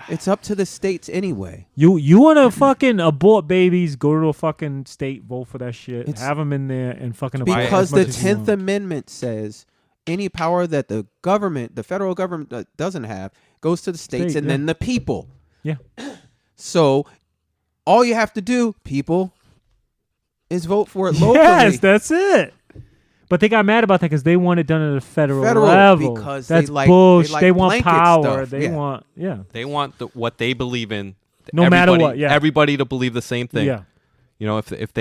It's up to the states anyway. you want to fucking abort babies? Go to a fucking state, vote for that shit, It's- have them in there, and fucking abort Because as much the as you 10th want. Amendment says any power that the government, the federal government doesn't have, goes to the states State, and yeah. then the people. Yeah, So all you have to do, people, is vote for it locally. yes, that's it. But they got mad about that because they want it done at a federal level. Because that's they like bullshit. They want blanket power. stuff. They Yeah. want They want what they believe in. No matter Everybody- what, yeah. everybody to believe the same thing. Yeah. You know, if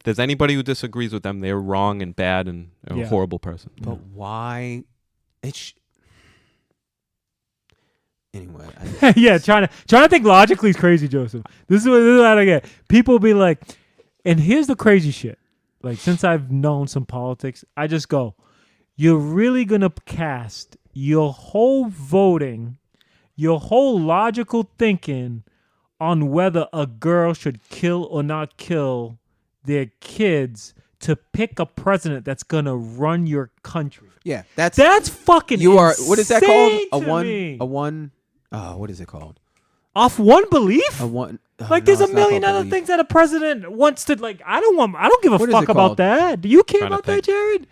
there's anybody who disagrees with them, they're wrong and bad and a Yeah. horrible person. But why? Anyway. Yeah, trying to think logically is crazy, Joseph. This is what I get. People be like, and here's the crazy shit. Like, since I've known some politics, I just go, you're really gonna cast your whole voting, your whole logical thinking on whether a girl should kill or not kill their kids to pick a president that's gonna run your country. Yeah, that's fucking you are. What is that called? insane to me. What is it called? Off one belief? A one. Like no, there's a it's not million called other belief. things that a president wants to like. I don't give a What is fuck it about called? that. Do you care Trying to about that, think. Jared?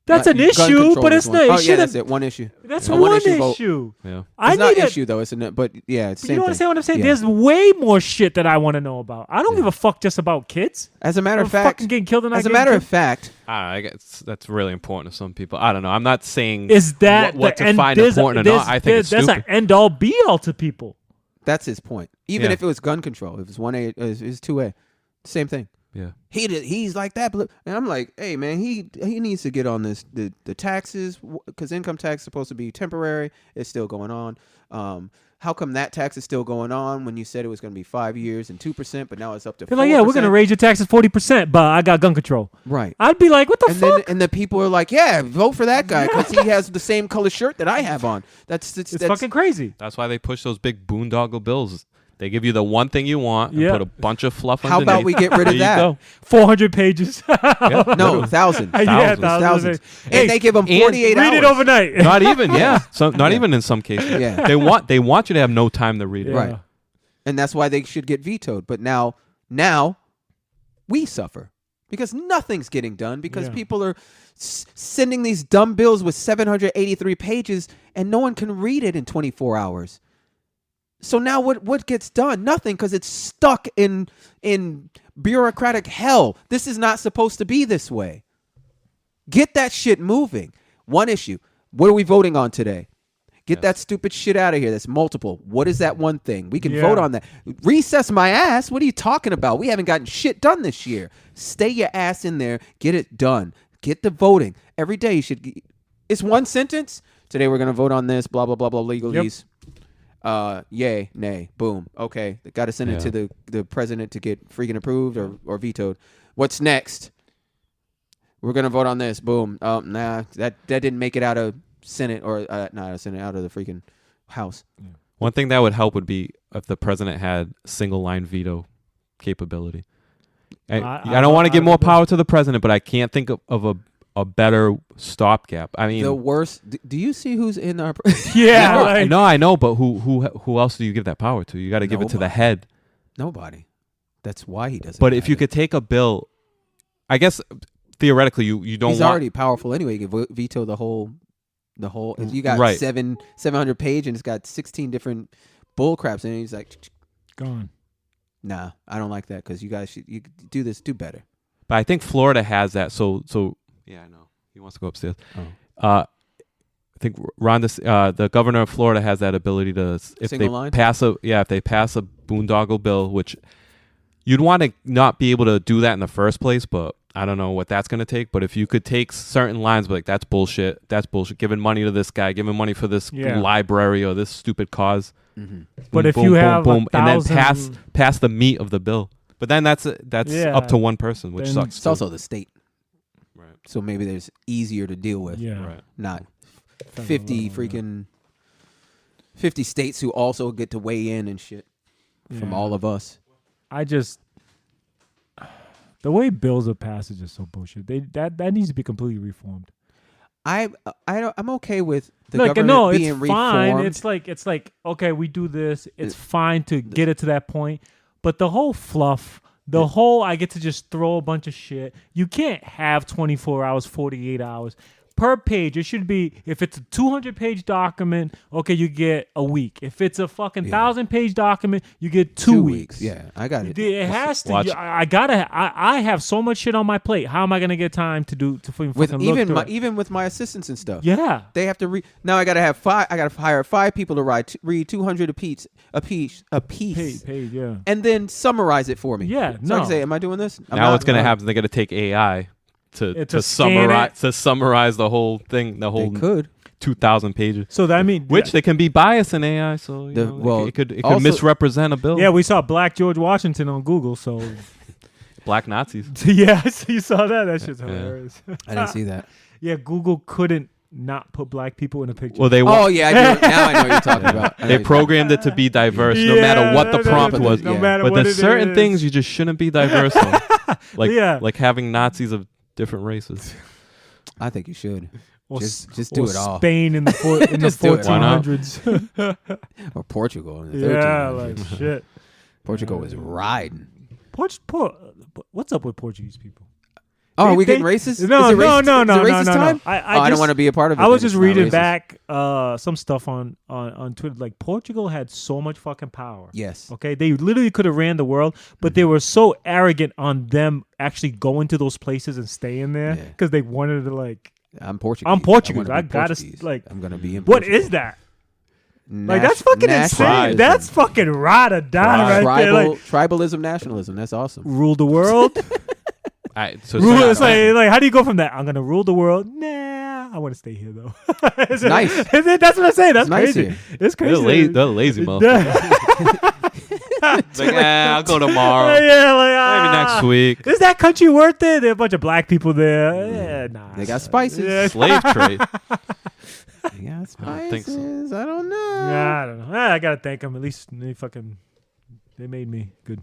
That's an Gun issue, control but is it's one. not. Oh It yeah, shouldn't. that's it. One issue. That's A one one-issue vote. issue. Yeah. I It's not need an a- issue though, isn't it? But yeah, it's the You same know thing. what I'm saying? Yeah. There's way more shit that I want to know about. I don't give a fuck just about kids. As a matter of Or fact, fucking getting killed and not as a getting matter of killed. fact, I guess that's really important to some people. I don't know. I'm not saying Is that what the to end? find There's a- important or not. I think it's that's stupid. an end all be all to people. that's his point. Even Yeah. if it was gun control, if it's 1A, it's 2A, same thing. Yeah. He's like that, and I'm like, hey man, he needs to get on this the taxes because income tax is supposed to be temporary. It's still going on. How come that tax is still going on when you said it was going to be 5 years and 2%, but now it's up to 4%? They're like, yeah, we're gonna raise your taxes 40%, but I got gun control. Right. I'd be like, what the And fuck? then the people are like, yeah, vote for that guy because he has the same color shirt that I have on. That's It's fucking crazy. That's why they push those big boondoggle bills. They give you the one thing you want and Yeah. put a bunch of fluff How underneath. about we get rid There of you that? go. 400 pages. Yeah. No, thousands. Yeah, Thousands. Hey, And they give them and 48 hours. read it overnight. Not even, yeah. Not even in some cases. Yeah. They want you to have no time to read it. Yeah. Right. And that's why they should get vetoed. But now we suffer because nothing's getting done because Yeah. people are sending these dumb bills with 783 pages and no one can read it in 24 hours. So now what gets done? Nothing because it's stuck in bureaucratic hell. This is not supposed to be this way. Get that shit moving. One issue. What are we voting on today? Get that stupid shit out of here. That's multiple. What is that one thing? We can Yeah. vote on that. Recess my ass. What are you talking about? We haven't gotten shit done this year. Stay your ass in there. Get it done. Get the voting. Every day you should. It's one sentence. Today we're going to vote on this, blah, blah, blah, blah, legalese. Yay, nay, boom. Okay. They got to send it to the president to get freaking approved or vetoed. What's next? We're going to vote on this. Boom. Nah, that didn't make it out of Senate or not Senate, out of the freaking House. One thing that would help would be if the president had single line veto capability. I don't want to give more power to the president, but I can't think of a better stopgap. I mean, The worst. Do you see who's in our? Yeah, no, like, no, I know, but who else do you give that power to? You got to give it to the Nobody. head. Nobody. That's why he doesn't. But have if you it. could take a bill, I guess theoretically you don't he's want. already powerful anyway. He can veto the whole. If you got Right. 700 page and it's got 16 different bull craps in it, he's like, gone. nah, I don't like that because you guys should do this, do better. But I think Florida has that. So yeah, I know he wants to go upstairs. I think the governor of Florida has that ability to if Single they line? pass a boondoggle bill, which you'd want to not be able to do that in the first place, but I don't know what that's going to take. But if you could take certain lines, like that's bullshit, giving money to this guy, giving money for this library or this stupid cause. Mm-hmm. But Boom, if boom, you boom, have boom, and then 1,000 pass the meat of the bill. But then that's Yeah. up to one person, which Then sucks. It's too. also the state, Right. so maybe there's easier to deal with. Yeah. Right. Not Federal 50 level, yeah. freaking 50 states who also get to weigh in and shit. from all of us. I just the way bills are passed is just so bullshit. That needs to be completely reformed. I'm okay with the Like, government no, being it's fine. reformed. It's like okay, we do this. It's fine to get it to that point, but the whole fluff, the whole I get to just throw a bunch of shit. You can't have 24 hours, 48 hours per page. It should be, if it's a 200-page document, okay, you get a week. If it's a fucking 1,000-page document, you get 2 weeks. Yeah, I got it. It has to. Watch. I have so much shit on my plate. How am I gonna get time to fucking With look even through my it? even with my assistants and stuff. Yeah. They have to read. Now I gotta have 5. I gotta hire 5 people to read 200 a piece, Paid, yeah. and then summarize it for me. Yeah, So I no. can say, am I doing this? I'm Now not. what's gonna happen? They're gonna take AI to scan summarize the whole thing, the They whole could. 2,000 pages. So that mean Which they can be biased in AI, so you know, it could also- misrepresent a bill. yeah, we saw Black George Washington on Google, so Black Nazis. yeah, so you saw that. That shit's hilarious. I didn't see that. Yeah, Google couldn't not put black people in a picture. Well, they Oh yeah, I do. Now I know what you're talking about. I know they what programmed it to be diverse, no matter what the prompt was. No Yeah. matter But what there's it certain is. things you just shouldn't be diverse on, like Yeah. like having Nazis of different races. I think you should. Or Just do or it all. Spain in the Just do it. Why not? 1400s. Or Portugal in the yeah, 1300s. like shit. Portugal was riding. What's up with Portuguese people? Oh, They- are we getting they- racist? No, Is it no, racist? no, Is no, it no, racist no, time? no. I don't want to be a part of it. I was then just it's not reading racist. back some stuff on Twitter. Like Portugal had so much fucking power. Yes. Okay, they literally could have ran the world, but they were so arrogant on them actually going to those places and staying there Yeah. because they wanted to like. I'm Portuguese. I'm Portuguese. wanna I be gotta Portuguese. like. I'm gonna be in What Portugal. is that? Like that's fucking insane. nationalism. That's fucking ride or die right there. Like Tribalism, nationalism. That's awesome. rule the world. So Rule, it's like how do you go from that? I'm gonna rule the world. Nah, I want to stay here though. It's nice. That's what I'm saying. That's It's nice crazy. here. It's crazy. they're lazy motherfuckers. It's like, I'll go tomorrow. Yeah, like Maybe next week. Is that country worth it? There are a bunch of black people there. Yeah, nah. They got spices. Yeah. Slave trade. They got spices. I don't think so. I don't know. Nah, I don't know. I gotta thank them. At least they made me good.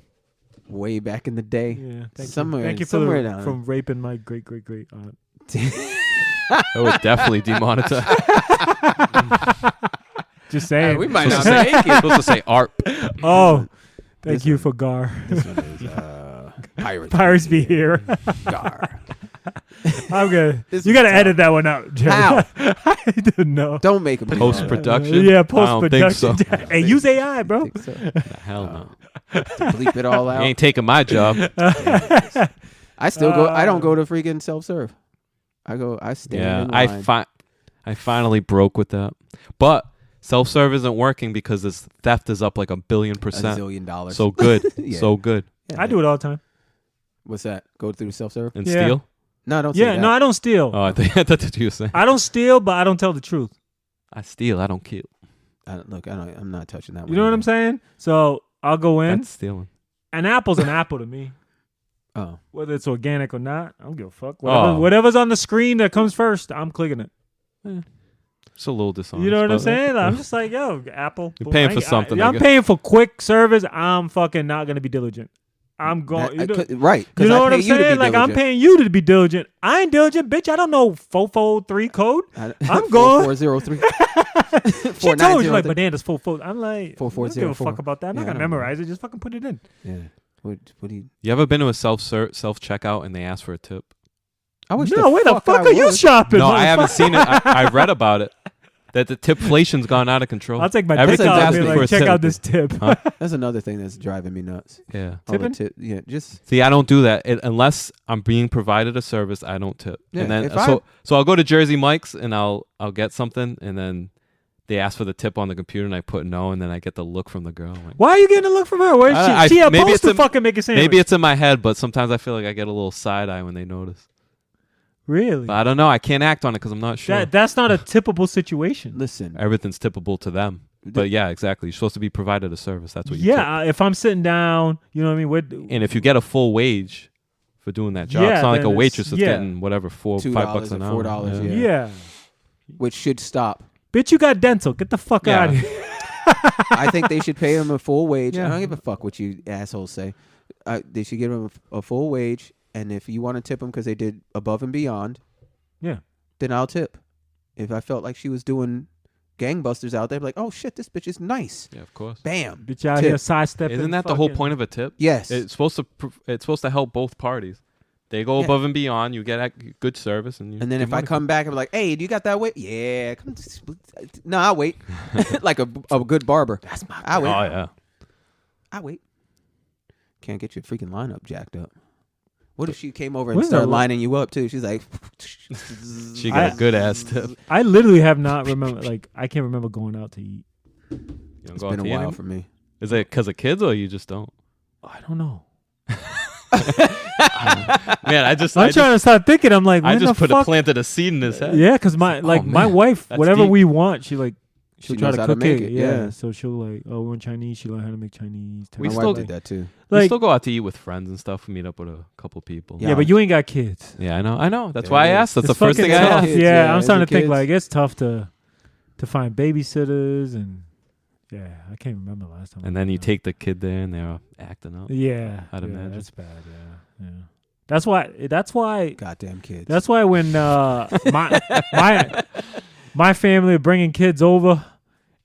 Way back in the day. Yeah, thank Somewhere- you. Thank you somewhere down from raping my great aunt. That was definitely demonetized. Just saying. we might not Supposed to make say- supposed to say ARP. Oh, thank This you one- for Gar. This one is Pirates. Pirates be here. Gar. I'm good. This You gotta is edit that one out. Jerry. How? I don't know. Don't make them Post-production? Yeah, I post don't think so. production. Hey, use AI, bro. Think so. Hell no. Bleep it all You out. ain't taking my job. I still go. I don't go to freaking self-serve. I stand Yeah, in line. I finally broke with that. But self-serve isn't working because this theft is up like $1 billion $1 %. zillion. So good. Yeah. So good. Yeah. I do it all the time. What's that? Go through self-serve? And Yeah. steal? No, don't say Yeah, that. no, I don't steal. Oh, I thought that's what you were saying. I don't steal, but I don't tell the truth. I steal. I don't kill. I'm not touching that one. You know what I'm either. saying? So I'll go in. That's stealing. An apple's an apple to me. Oh, Whether it's organic or not, I don't give a fuck. Oh. Whatever's on the screen that comes first, I'm clicking it. It's a little dishonest. You know what I'm but- saying? I'm just like, yo, Apple. You're boom, paying I for ain't- something, I I'm guess. paying for quick service. I'm fucking not gonna be diligent. I'm going. right. 'cause You know I what pay I'm you to be saying? Like I'm diligent. paying you to be diligent. I ain't diligent, bitch. I don't know 443 code. I'm going. 4403. She told you like bananas 44. I'm like, I don't give a 4404. fuck about that. I'm Yeah, not gonna I don't know. memorize it. Just fucking put it in. Yeah. What do you? You ever been to a self checkout and they ask for a tip? I wish. No, where the fuck I are you was. shopping? No, I haven't motherfucker? seen it. I read about it. That the tipflation's gone out of control. I'll take my Everything's dick out and asking be for a like, check tip. out this tip. Huh? That's another thing that's driving me nuts. Yeah. All the Tipping? yeah, just See, I don't do that unless I'm being provided a service. I don't tip. Yeah, And then if so I'll go to Jersey Mike's and I'll get something and then they ask for the tip on the computer and I put no and then I get the look from the girl. I'm like, Why are you getting a look from her? Where I- she maybe supposed it's to a- fucking make a sandwich? maybe it's in my head, but sometimes I feel like I get a little side eye when they notice. really. But I don't know. I can't act on it because I'm not sure. That's not a tippable situation. listen. Everything's tippable to them. But yeah, exactly. You're supposed to be provided a service. That's what you tip. Yeah, if I'm sitting down, you know what I mean. And if you get a full wage for doing that job, Yeah, it's not like then a it's- waitress that's yeah. getting whatever $4 $2 $5 an or hour. $4, yeah. Which should stop. Bitch, you got dental. Get the fuck Yeah. out of here. I think they should pay him a full wage. Yeah. I don't give a fuck what you assholes say. They should give him a full wage, and if you want to tip him because they did above and beyond, Yeah. then I'll tip. If I felt like she was doing gangbusters out there, I'd be like, oh shit, this bitch is nice. Yeah, of course. Bam. Bitch out Tip. here sidestepping. Isn't that the whole point of a tip? Yes. It's supposed to help both parties. They go above and beyond. You get good service, and then if I come back and be like, hey, do you got that weight? Yeah. No, I'll wait. Like a good barber. That's my. I'll wait. Oh yeah. I'll wait. Can't get your freaking lineup jacked up. What if she came over and When's started the- lining you up too? She's like, She got a good ass tip. I literally have not remember. Like I can't remember going out to eat. You don't it's go been out a to eat while anymore? for me. Is it because of kids or you just don't? I don't know. Man, I'm trying to start thinking. I'm like, I when just the fuck? planted a seed in his head. Yeah, because my Oh, my man. wife, That's whatever deep. we want, she'll She try knows to how to cook make it. it, Yeah. yeah. So she'll like, oh, we want Chinese. She learn how to make Chinese. We My still wife did that too. We Like, still go out to eat with friends and stuff. We meet up with a couple people. yeah, but you ain't got kids. Yeah, I know. That's Yeah, why I it is. asked. That's It's the first fucking thing I tough. asked. Kids, Yeah, yeah, I'm as starting a to think kids. like it's tough to find babysitters and yeah, I can't remember last time. And then you take the kid there and they're acting up. Yeah, I'd imagine. that's bad. Yeah. That's why. Goddamn kids. That's why when my family are bringing kids over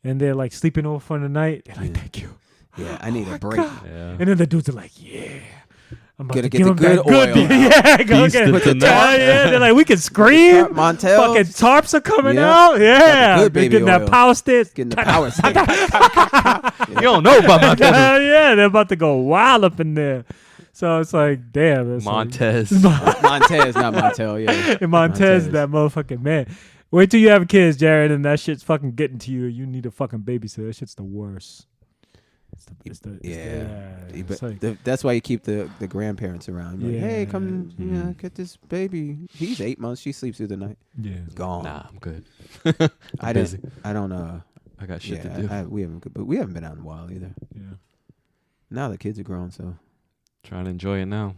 and they're like sleeping over for the night, they're like, "Thank you." yeah, I need a break. Yeah. And then the dudes are like, "Yeah, I'm about Gotta to get give the them that good good." oil Yeah, go Feast get it it. tonight. Yeah, they're like, we can scream. Montel. Fucking tarps are coming Yeah. out. Yeah, good they're baby getting that oil. power stick. Getting the power stick. You don't know about my cousin. Yeah, they're about to go wild up in there. So it's like, damn. It's Montez. Montez, not Montel. Yeah. And Montez, that motherfucking man. Wait till you have kids, Jared, and that shit's fucking getting to you. You need a fucking babysitter. That shit's the worst. But It's like, that's why you keep the grandparents around. Like, hey, come, Mm-hmm. get this baby. He's 8 months. She sleeps through the night. yeah. Gone. Nah, I'm good. I busy. didn't. I don't. I got shit Yeah, to do. we haven't been out in a while either. Yeah. Now the kids are grown, so Trying to enjoy it now.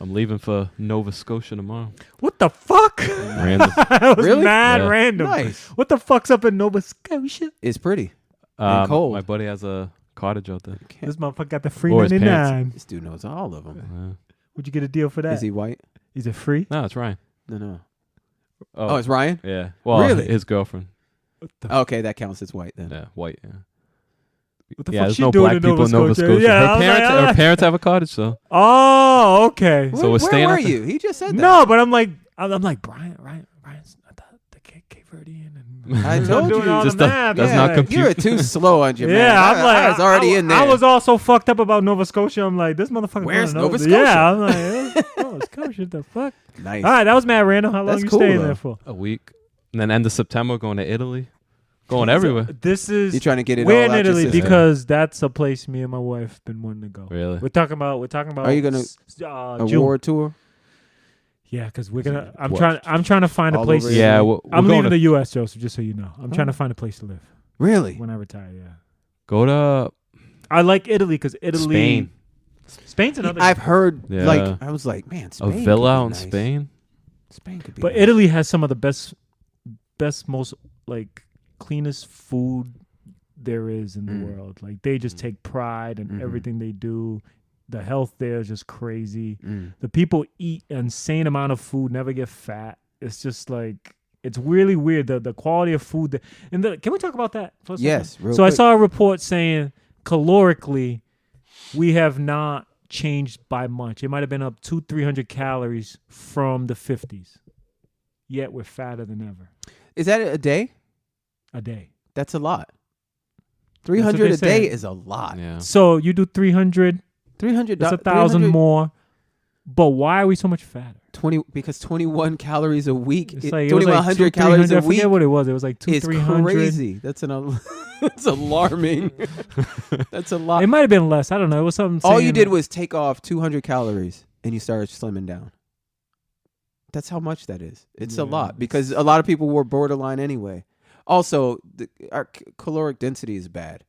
I'm leaving for Nova Scotia tomorrow. What the fuck? Random. That was Really? mad Yeah. random. nice. What the fuck's up in Nova Scotia? It's pretty. And cold. My buddy has a cottage out there. This motherfucker got the free Or his 99. This dude knows all of them. Would you get a deal for that? Is he white? Is it free? No, it's Ryan. No. Oh, Oh, it's Ryan. yeah. Well, Really? his girlfriend. Okay, that counts as white then. Yeah, white. Yeah. What the Yeah, fuck there's she no doing black in people in Nova Scotia. Yeah, I Her was parents, like, her parents have a cottage, so Oh, okay. So we're staying where at were the- you? He just said that. No, but I'm like Ryan's the Cape Verdean. And I I'm told doing you. all Just the the- math. that's yeah. not compute. You're too slow on your Yeah, math. I'm like, I was already in there. I was all so fucked up about Nova Scotia. I'm like, this motherfucker. Where's going to Nova Scotia? Yeah, I'm like, Nova Scotia. The fuck. nice. All right, that was mad random. How long That's you cool, staying though. there for? a week. And then end of September, going to Italy. Going everywhere. This is You're trying to get it we're all in out your Italy system. because that's a place me and my wife been wanting to go. Really? We're talking about. Are you gonna a June? war tour? Yeah, because we're gonna. I'm What? trying to find a All place. over Yeah, Italy? we're I'm going leaving to the U.S., Joseph. Just so you know, I'm trying to Oh. find a place to live Really? when I retire. Yeah, go to I like Italy because Italy. Spain. Spain's another. I've heard. Yeah. Like I was like, man, A Spain could villa be out in nice. Spain. Spain could be. But nice. Italy has some of the best, most like cleanest food there is in the Mm. world. Like they just take pride in Mhm. everything they do. The health there is just crazy. Mm. The people eat an insane amount of food, never get fat. It's just like it's really weird. The quality of food. Can we talk about that for a second? Yes. Real So I quick. saw a report saying calorically, we have not changed by much. It might have been up 200-300 calories from the 50s. Yet we're fatter than ever Is that a day? a day. That's a lot. That's what 300 they a day say. is a lot. Yeah. So you do 300, 300. that's 1,000 more. But why are we so much fatter? 20 because 21 calories a week. It's like it was like 2,100 calories a I week forget what it was. It was like 200, is 300. crazy. That's that's alarming. That's a lot. It might have been less. I don't know. It was something. All you saying did that- was take off 200 calories and you started slimming down. That's how much that is. It's a Yeah, lot because a lot of people were borderline anyway. Also, our caloric density is bad.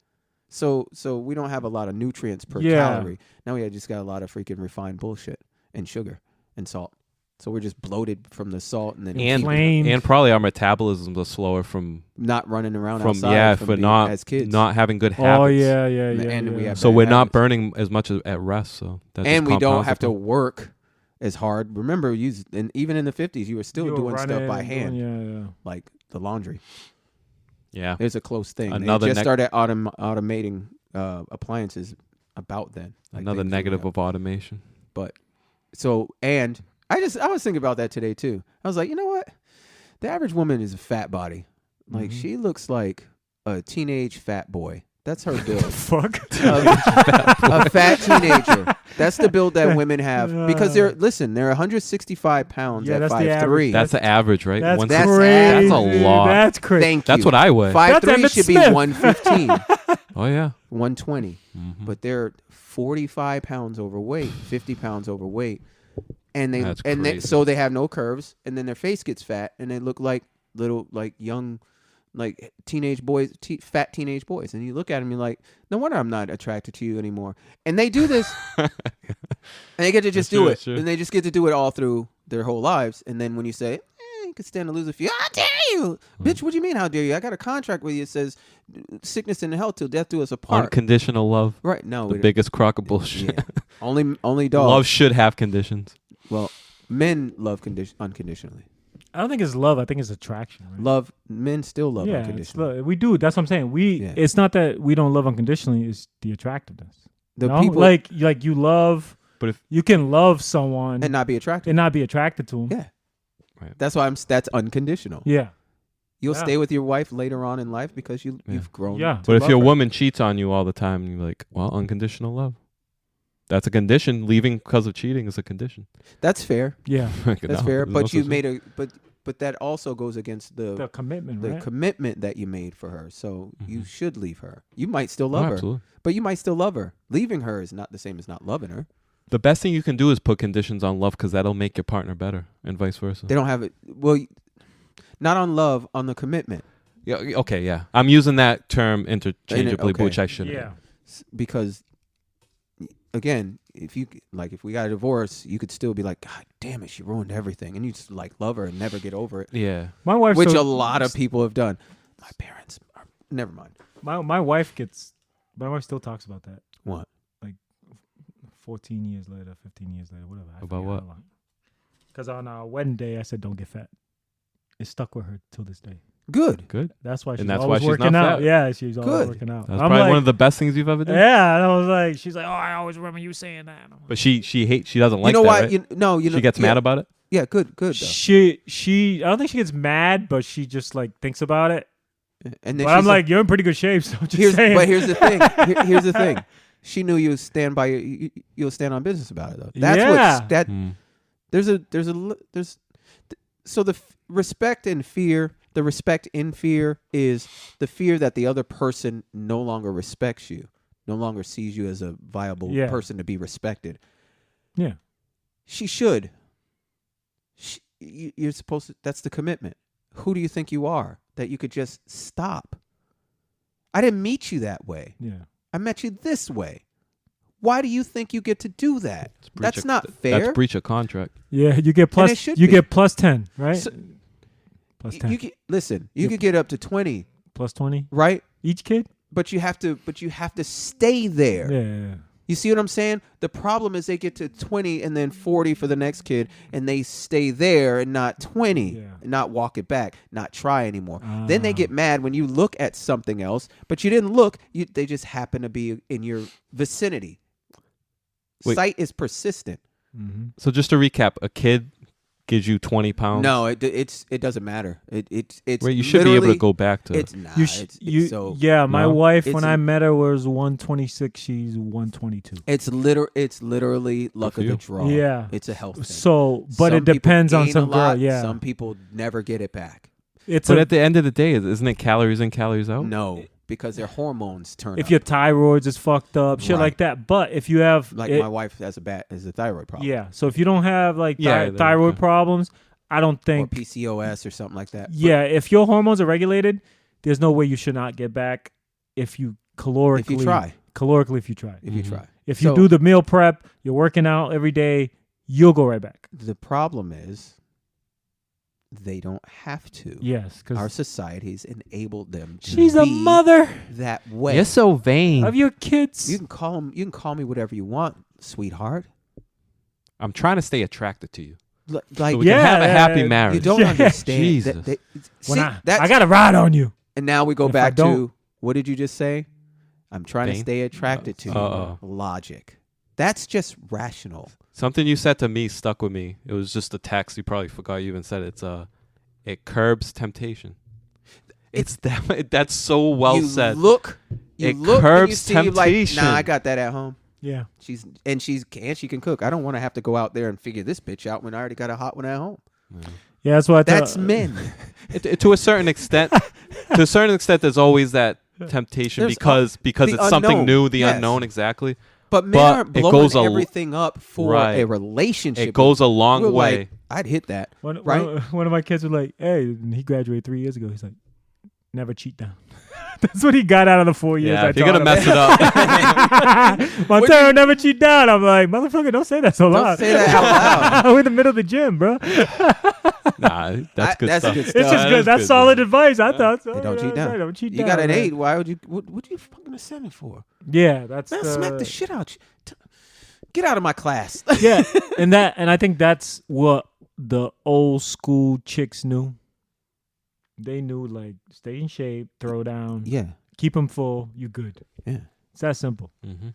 So we don't have a lot of nutrients per Yeah. calorie. Now we just got a lot of freaking refined bullshit and sugar and salt. So we're just bloated from the salt and then Inflamed. and probably our metabolisms are slower from not running around outside for being, not as kids. not having good habits. Oh yeah. And we have So bad we're not habits. burning as much at rest. So that And just we don't compounds have the to problem. work as hard. Remember, even in the 50s, you were still You were doing stuff running, by hand, yeah. like the laundry. Yeah. There's a close thing. Another They just started automating appliances about then. Like Another they figured negative out. of automation. But so, and I was thinking about that today too. I was like, you know what? The average woman is a fat body. Like she looks like a teenage fat boy. That's her build. Fuck. A fat teenager. That's the build that women have because they're 165 pounds Yeah, at that's the 5'3". average. That's the average, right? That's Once- That's crazy. That's a lot. That's crazy. Thank That's you. what I weigh. 5'3" Emmett should be Smith. 115, Oh yeah. 120. But they're 45 pounds overweight, 50 pounds overweight. And That's they crazy. so they have no curves, and then their face gets fat, and they look like little young, like teenage boys, fat teenage boys. And you look at them, you're like, no wonder I'm not attracted to you anymore. And they do this, and they get to just do That's it, true. and they just get to do it all through their whole lives. And then when you say, you could stand to lose a few, how dare you, bitch? What do you mean? How dare you? I got a contract with you. It says sickness and health till death do us apart. Unconditional love. Right? No, The we don't. biggest crock of bullshit. Yeah. Only dogs. Love should have conditions. Well, men love unconditionally. I don't think it's love. I think it's attraction. Right? Men still love yeah, it's unconditionally. we do. That's what I'm saying. Yeah. It's not that we don't love unconditionally. It's the attractiveness. The No? people like you love, But if you can love someone and not be attracted. and not be attracted to them. Yeah. Right. That's why that's unconditional. Yeah. You'll Yeah. stay with your wife later on in life because you've grown. Yeah. to But if love your her. woman cheats on you all the time, you're like, well, unconditional love. That's a condition. Leaving because of cheating is a condition. That's fair. Yeah. That's fair. But you made but that also goes against The commitment, right? commitment that you made for her. So you should leave her. You might still love her, Absolutely. but you might still love her. Leaving her is not the same as not loving her. The best thing you can do is put conditions on love because that'll make your partner better and vice versa. They don't have it. Well, not on love, on the commitment. Yeah. Okay. Yeah. I'm using that term interchangeably, Okay. which I shouldn't. Yeah. Because again, if we got a divorce, you could still be like, God damn it, she ruined everything, and you just like love her and never get over it, Yeah. My wife, which a lot of people have done. My parents are, never mind. my wife still talks about that. What? 14 years later, 15 years later, whatever. About what? Because on our wedding day, I said, "Don't get fat." It stuck with her till this day. Good. Good. That's why she's And that's why always she's working not out. fat. Yeah, she's always Good. working out. That's I'm probably like, one of the best things you've ever done. Yeah, and I was like, she's like, "Oh, I always remember you saying that." I'm like, But she doesn't like you know that. why? Right? You know, she gets mad about it. Yeah, good though. she I don't think she gets mad, but she just like thinks about it. And then But I'm she's like, you're in pretty good shape. So I'm just saying. but here's the thing. Here's the thing. She knew you stand by you'll stand on business about it though. That's Yeah. what that Mm. there's so the respect and fear. The respect in fear is the fear that the other person no longer respects you, no longer sees you as a viable Yeah. person to be respected. Yeah. She should. You're supposed to. That's the commitment. Who do you think you are that you could just stop? I didn't meet you that way. Yeah. I met you this way. Why do you think you get to do that? That's not fair. That's breach of contract. Yeah, you get it plus. should You be. get plus 10, right? So- plus 10, listen, you could get up to 20, plus 20 right? each kid. But you have to stay there. Yeah. You see what I'm saying? The problem is they get to 20 and then 40 for the next kid, and they stay there and not 20, and not walk it back, not try anymore. Then they get mad when you look at something else, but you didn't look. They just happen to be in your vicinity. Wait. Sight is persistent. Mm-hmm. So just to recap, a kid gives you 20 pounds. No, it doesn't matter. It's Wait, you should be able to literally- go back to. It's not. So yeah, my No? wife It's when a- I met her was 126. She's 122. It's literally luck for of the you. draw. Yeah. It's a health thing. So, but Some it depends people on gain some a girl. lot, Yeah, Some people never get it back. it's but a, at the end of the day, isn't it calories in, calories out? No, because their hormones turn if up. your thyroid's is fucked up, shit Right. like that. But if you have Like it- my wife has a thyroid problem. yeah, so if you don't have like Yeah, thyroid problems, I don't Or think. PCOS or something like that. But Yeah, if your hormones are regulated, there's no way you should not get back if you calorically. If you try. Calorically, if you try. If you try. If you So- do the meal prep, you're working out every day, you'll go right back. The problem is they don't have to. Yes, because Our society's enabled them to she's a be mother that way. You're so vain. of your kids. You can call me whatever you want, sweetheart. I'm trying to stay attracted to you. Like So we can have a happy you marriage. don't understand. Jesus. When See, I got to ride on you. and now we go if I back don't- to what did you just say? I'm trying to Vain? stay attracted to Uh-oh. you. Logic. That's just rational. Something you said to me stuck with me. It was just a text. You probably forgot you even said it. It curbs temptation. It's that. That's so well you said. Look, you It look and you curbs see like, temptation. nah, I got that at home. Yeah. She can cook. I don't want to have to go out there and figure this bitch out when I already got a hot one at home. Yeah, that's what I That's men. To a certain extent, there's always that temptation There's because the it's something unknown. new, the Yes. unknown, exactly. But men But aren't it blowing goes everything up for Right. a relationship. It goes a long We're way. like, I'd hit that. One, Right? one of my kids was like, hey, and he graduated 3 years ago. He's like, never cheat down. That's what he got out of the 4 years. Yeah, I if you're gonna taught mess it up, him. Montero, never cheat down. I'm like, motherfucker, don't say that so loud. Don't say that out loud. We're in the middle of the gym, bro. nah, that's good That's stuff. good It's stuff. just That good. is That's good, solid man. advice. I thought so. Hey, don't cheat down. Don't cheat You down. got an man. 8. Why would you? What are you fucking send it for? Yeah, that's Man, smack the shit out you. Get out of my class. Yeah, and I think that's what the old school chicks knew. They knew, like, stay in shape, throw down, Yeah. keep them full, you good. Yeah. It's that simple,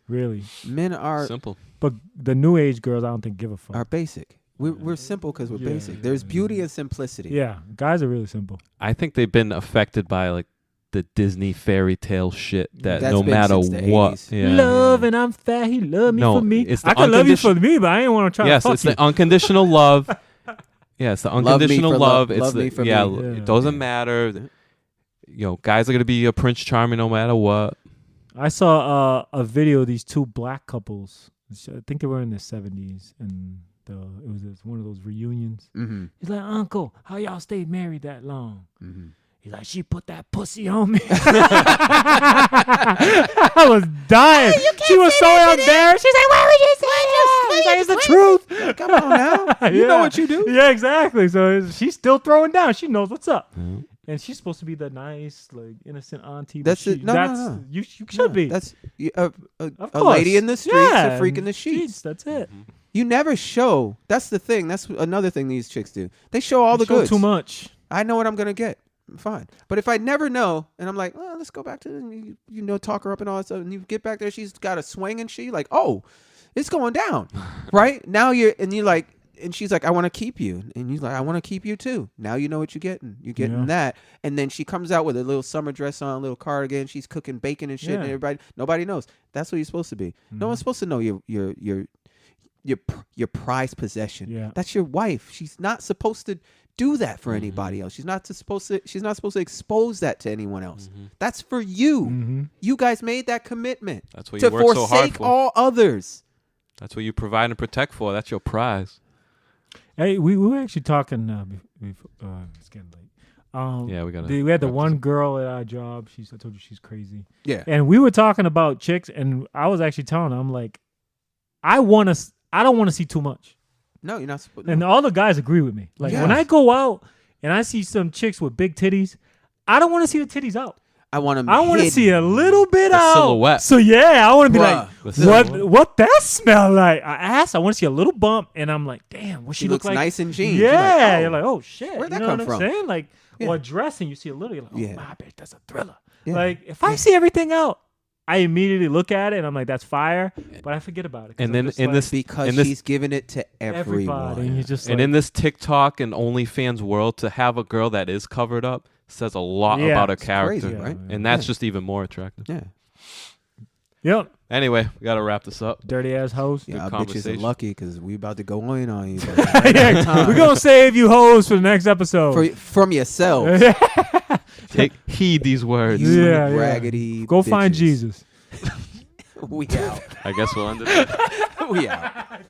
really. Men are Simple. But the new age girls, I don't think give a fuck. are basic. We're simple because we're Yeah. basic. There's beauty in simplicity. Yeah, guys are really simple. I think they've been affected by like the Disney fairy tale shit that That's no been matter since the what. 80s. Yeah. Love and I'm fat. He love me No, for me. it's the I can love you for uncondi- me, but I ain't want to try Yes, to fuck it's you. the unconditional love. Yeah, it's the Love me unconditional for love. love. It's Love the me for yeah, me. Yeah. it doesn't matter. Guys are gonna be a Prince Charming no matter what. I saw a video of these two black couples. I think they were in their 70s, and it was one of those reunions. Mm-hmm. He's like, Uncle, how y'all stayed married that long? Mm-hmm. He's like, she put that pussy on me. I was dying. She was so embarrassed. She's like, why would you say that? He's like, it's the truth. Come on now. You know what you do. Yeah, exactly. So she's still throwing down. She knows what's up. And she's supposed to be the nice, like, innocent auntie. That's but it. No. You should be. That's Of a course. lady in the streets, Yeah, a freak in the sheets. That's it. You never show. That's the thing. That's another thing these chicks do. They show all the Show goods. too much. I know what I'm gonna get. Fine. But if I never know, and I'm like, oh, let's go back to talk her up and all that stuff, and you get back there, she's got a swing, and she like, oh, it's going down, right? Now you're like, and she's like, I want to keep you, and you're like, I want to keep you too. Now you know what you're getting. You're getting that, and then she comes out with a little summer dress on, a little cardigan. She's cooking bacon and shit, and nobody knows. That's what you're supposed to be. No one's supposed to know your prized possession. Yeah. That's your wife. She's not supposed to do that for anybody else. She's not supposed to expose that to anyone else. That's for you. You guys made that commitment. That's what to you work so hard forsake for. all others. That's what you provide and protect for. That's your prize. Hey, we were actually talking. It's getting late. Yeah, we gotta We had the wrap this one up. girl at our job. I told you she's crazy. Yeah. And we were talking about chicks, and I was actually telling her, I'm like, I don't want to see too much. No, you're not supposed. And all the guys agree with me. Like, Yeah. when I go out and I see some chicks with big titties, I don't want to see the titties out. I want them. I want to see a little bit The out. silhouette. So yeah, I want to be Bruh. like, The silhouette. what that smell like? I asked. I want to see a little bump, and I'm like, damn, what She look looks like? nice in jeans. Yeah, You're like, oh shit. where'd that you know come what from? I'm saying? Like, Yeah. or dressing, you see a little, you're like, oh Yeah. my bitch, that's a thriller. Yeah. Like, if I see everything out, I immediately look at it and I'm like, that's fire, but I forget about it. 'cause And I'm then just in like, this because in this she's giving it to everybody, and everyone. you're just and like, in this TikTok and OnlyFans world, to have a girl that is covered up says a lot Yeah. about her It's character, crazy, right? and that's Yeah. just even more attractive. Yeah. yep, Anyway, we gotta wrap this up. dirty ass host. Yeah, Good our bitches are conversation. lucky because we about to go in on you. Yeah, we're gonna save you hoes for the next episode. From yourself. Take heed these words. You Yeah, yeah. raggedy. Go find bitches. Jesus. We out. I guess we'll end it there. We out.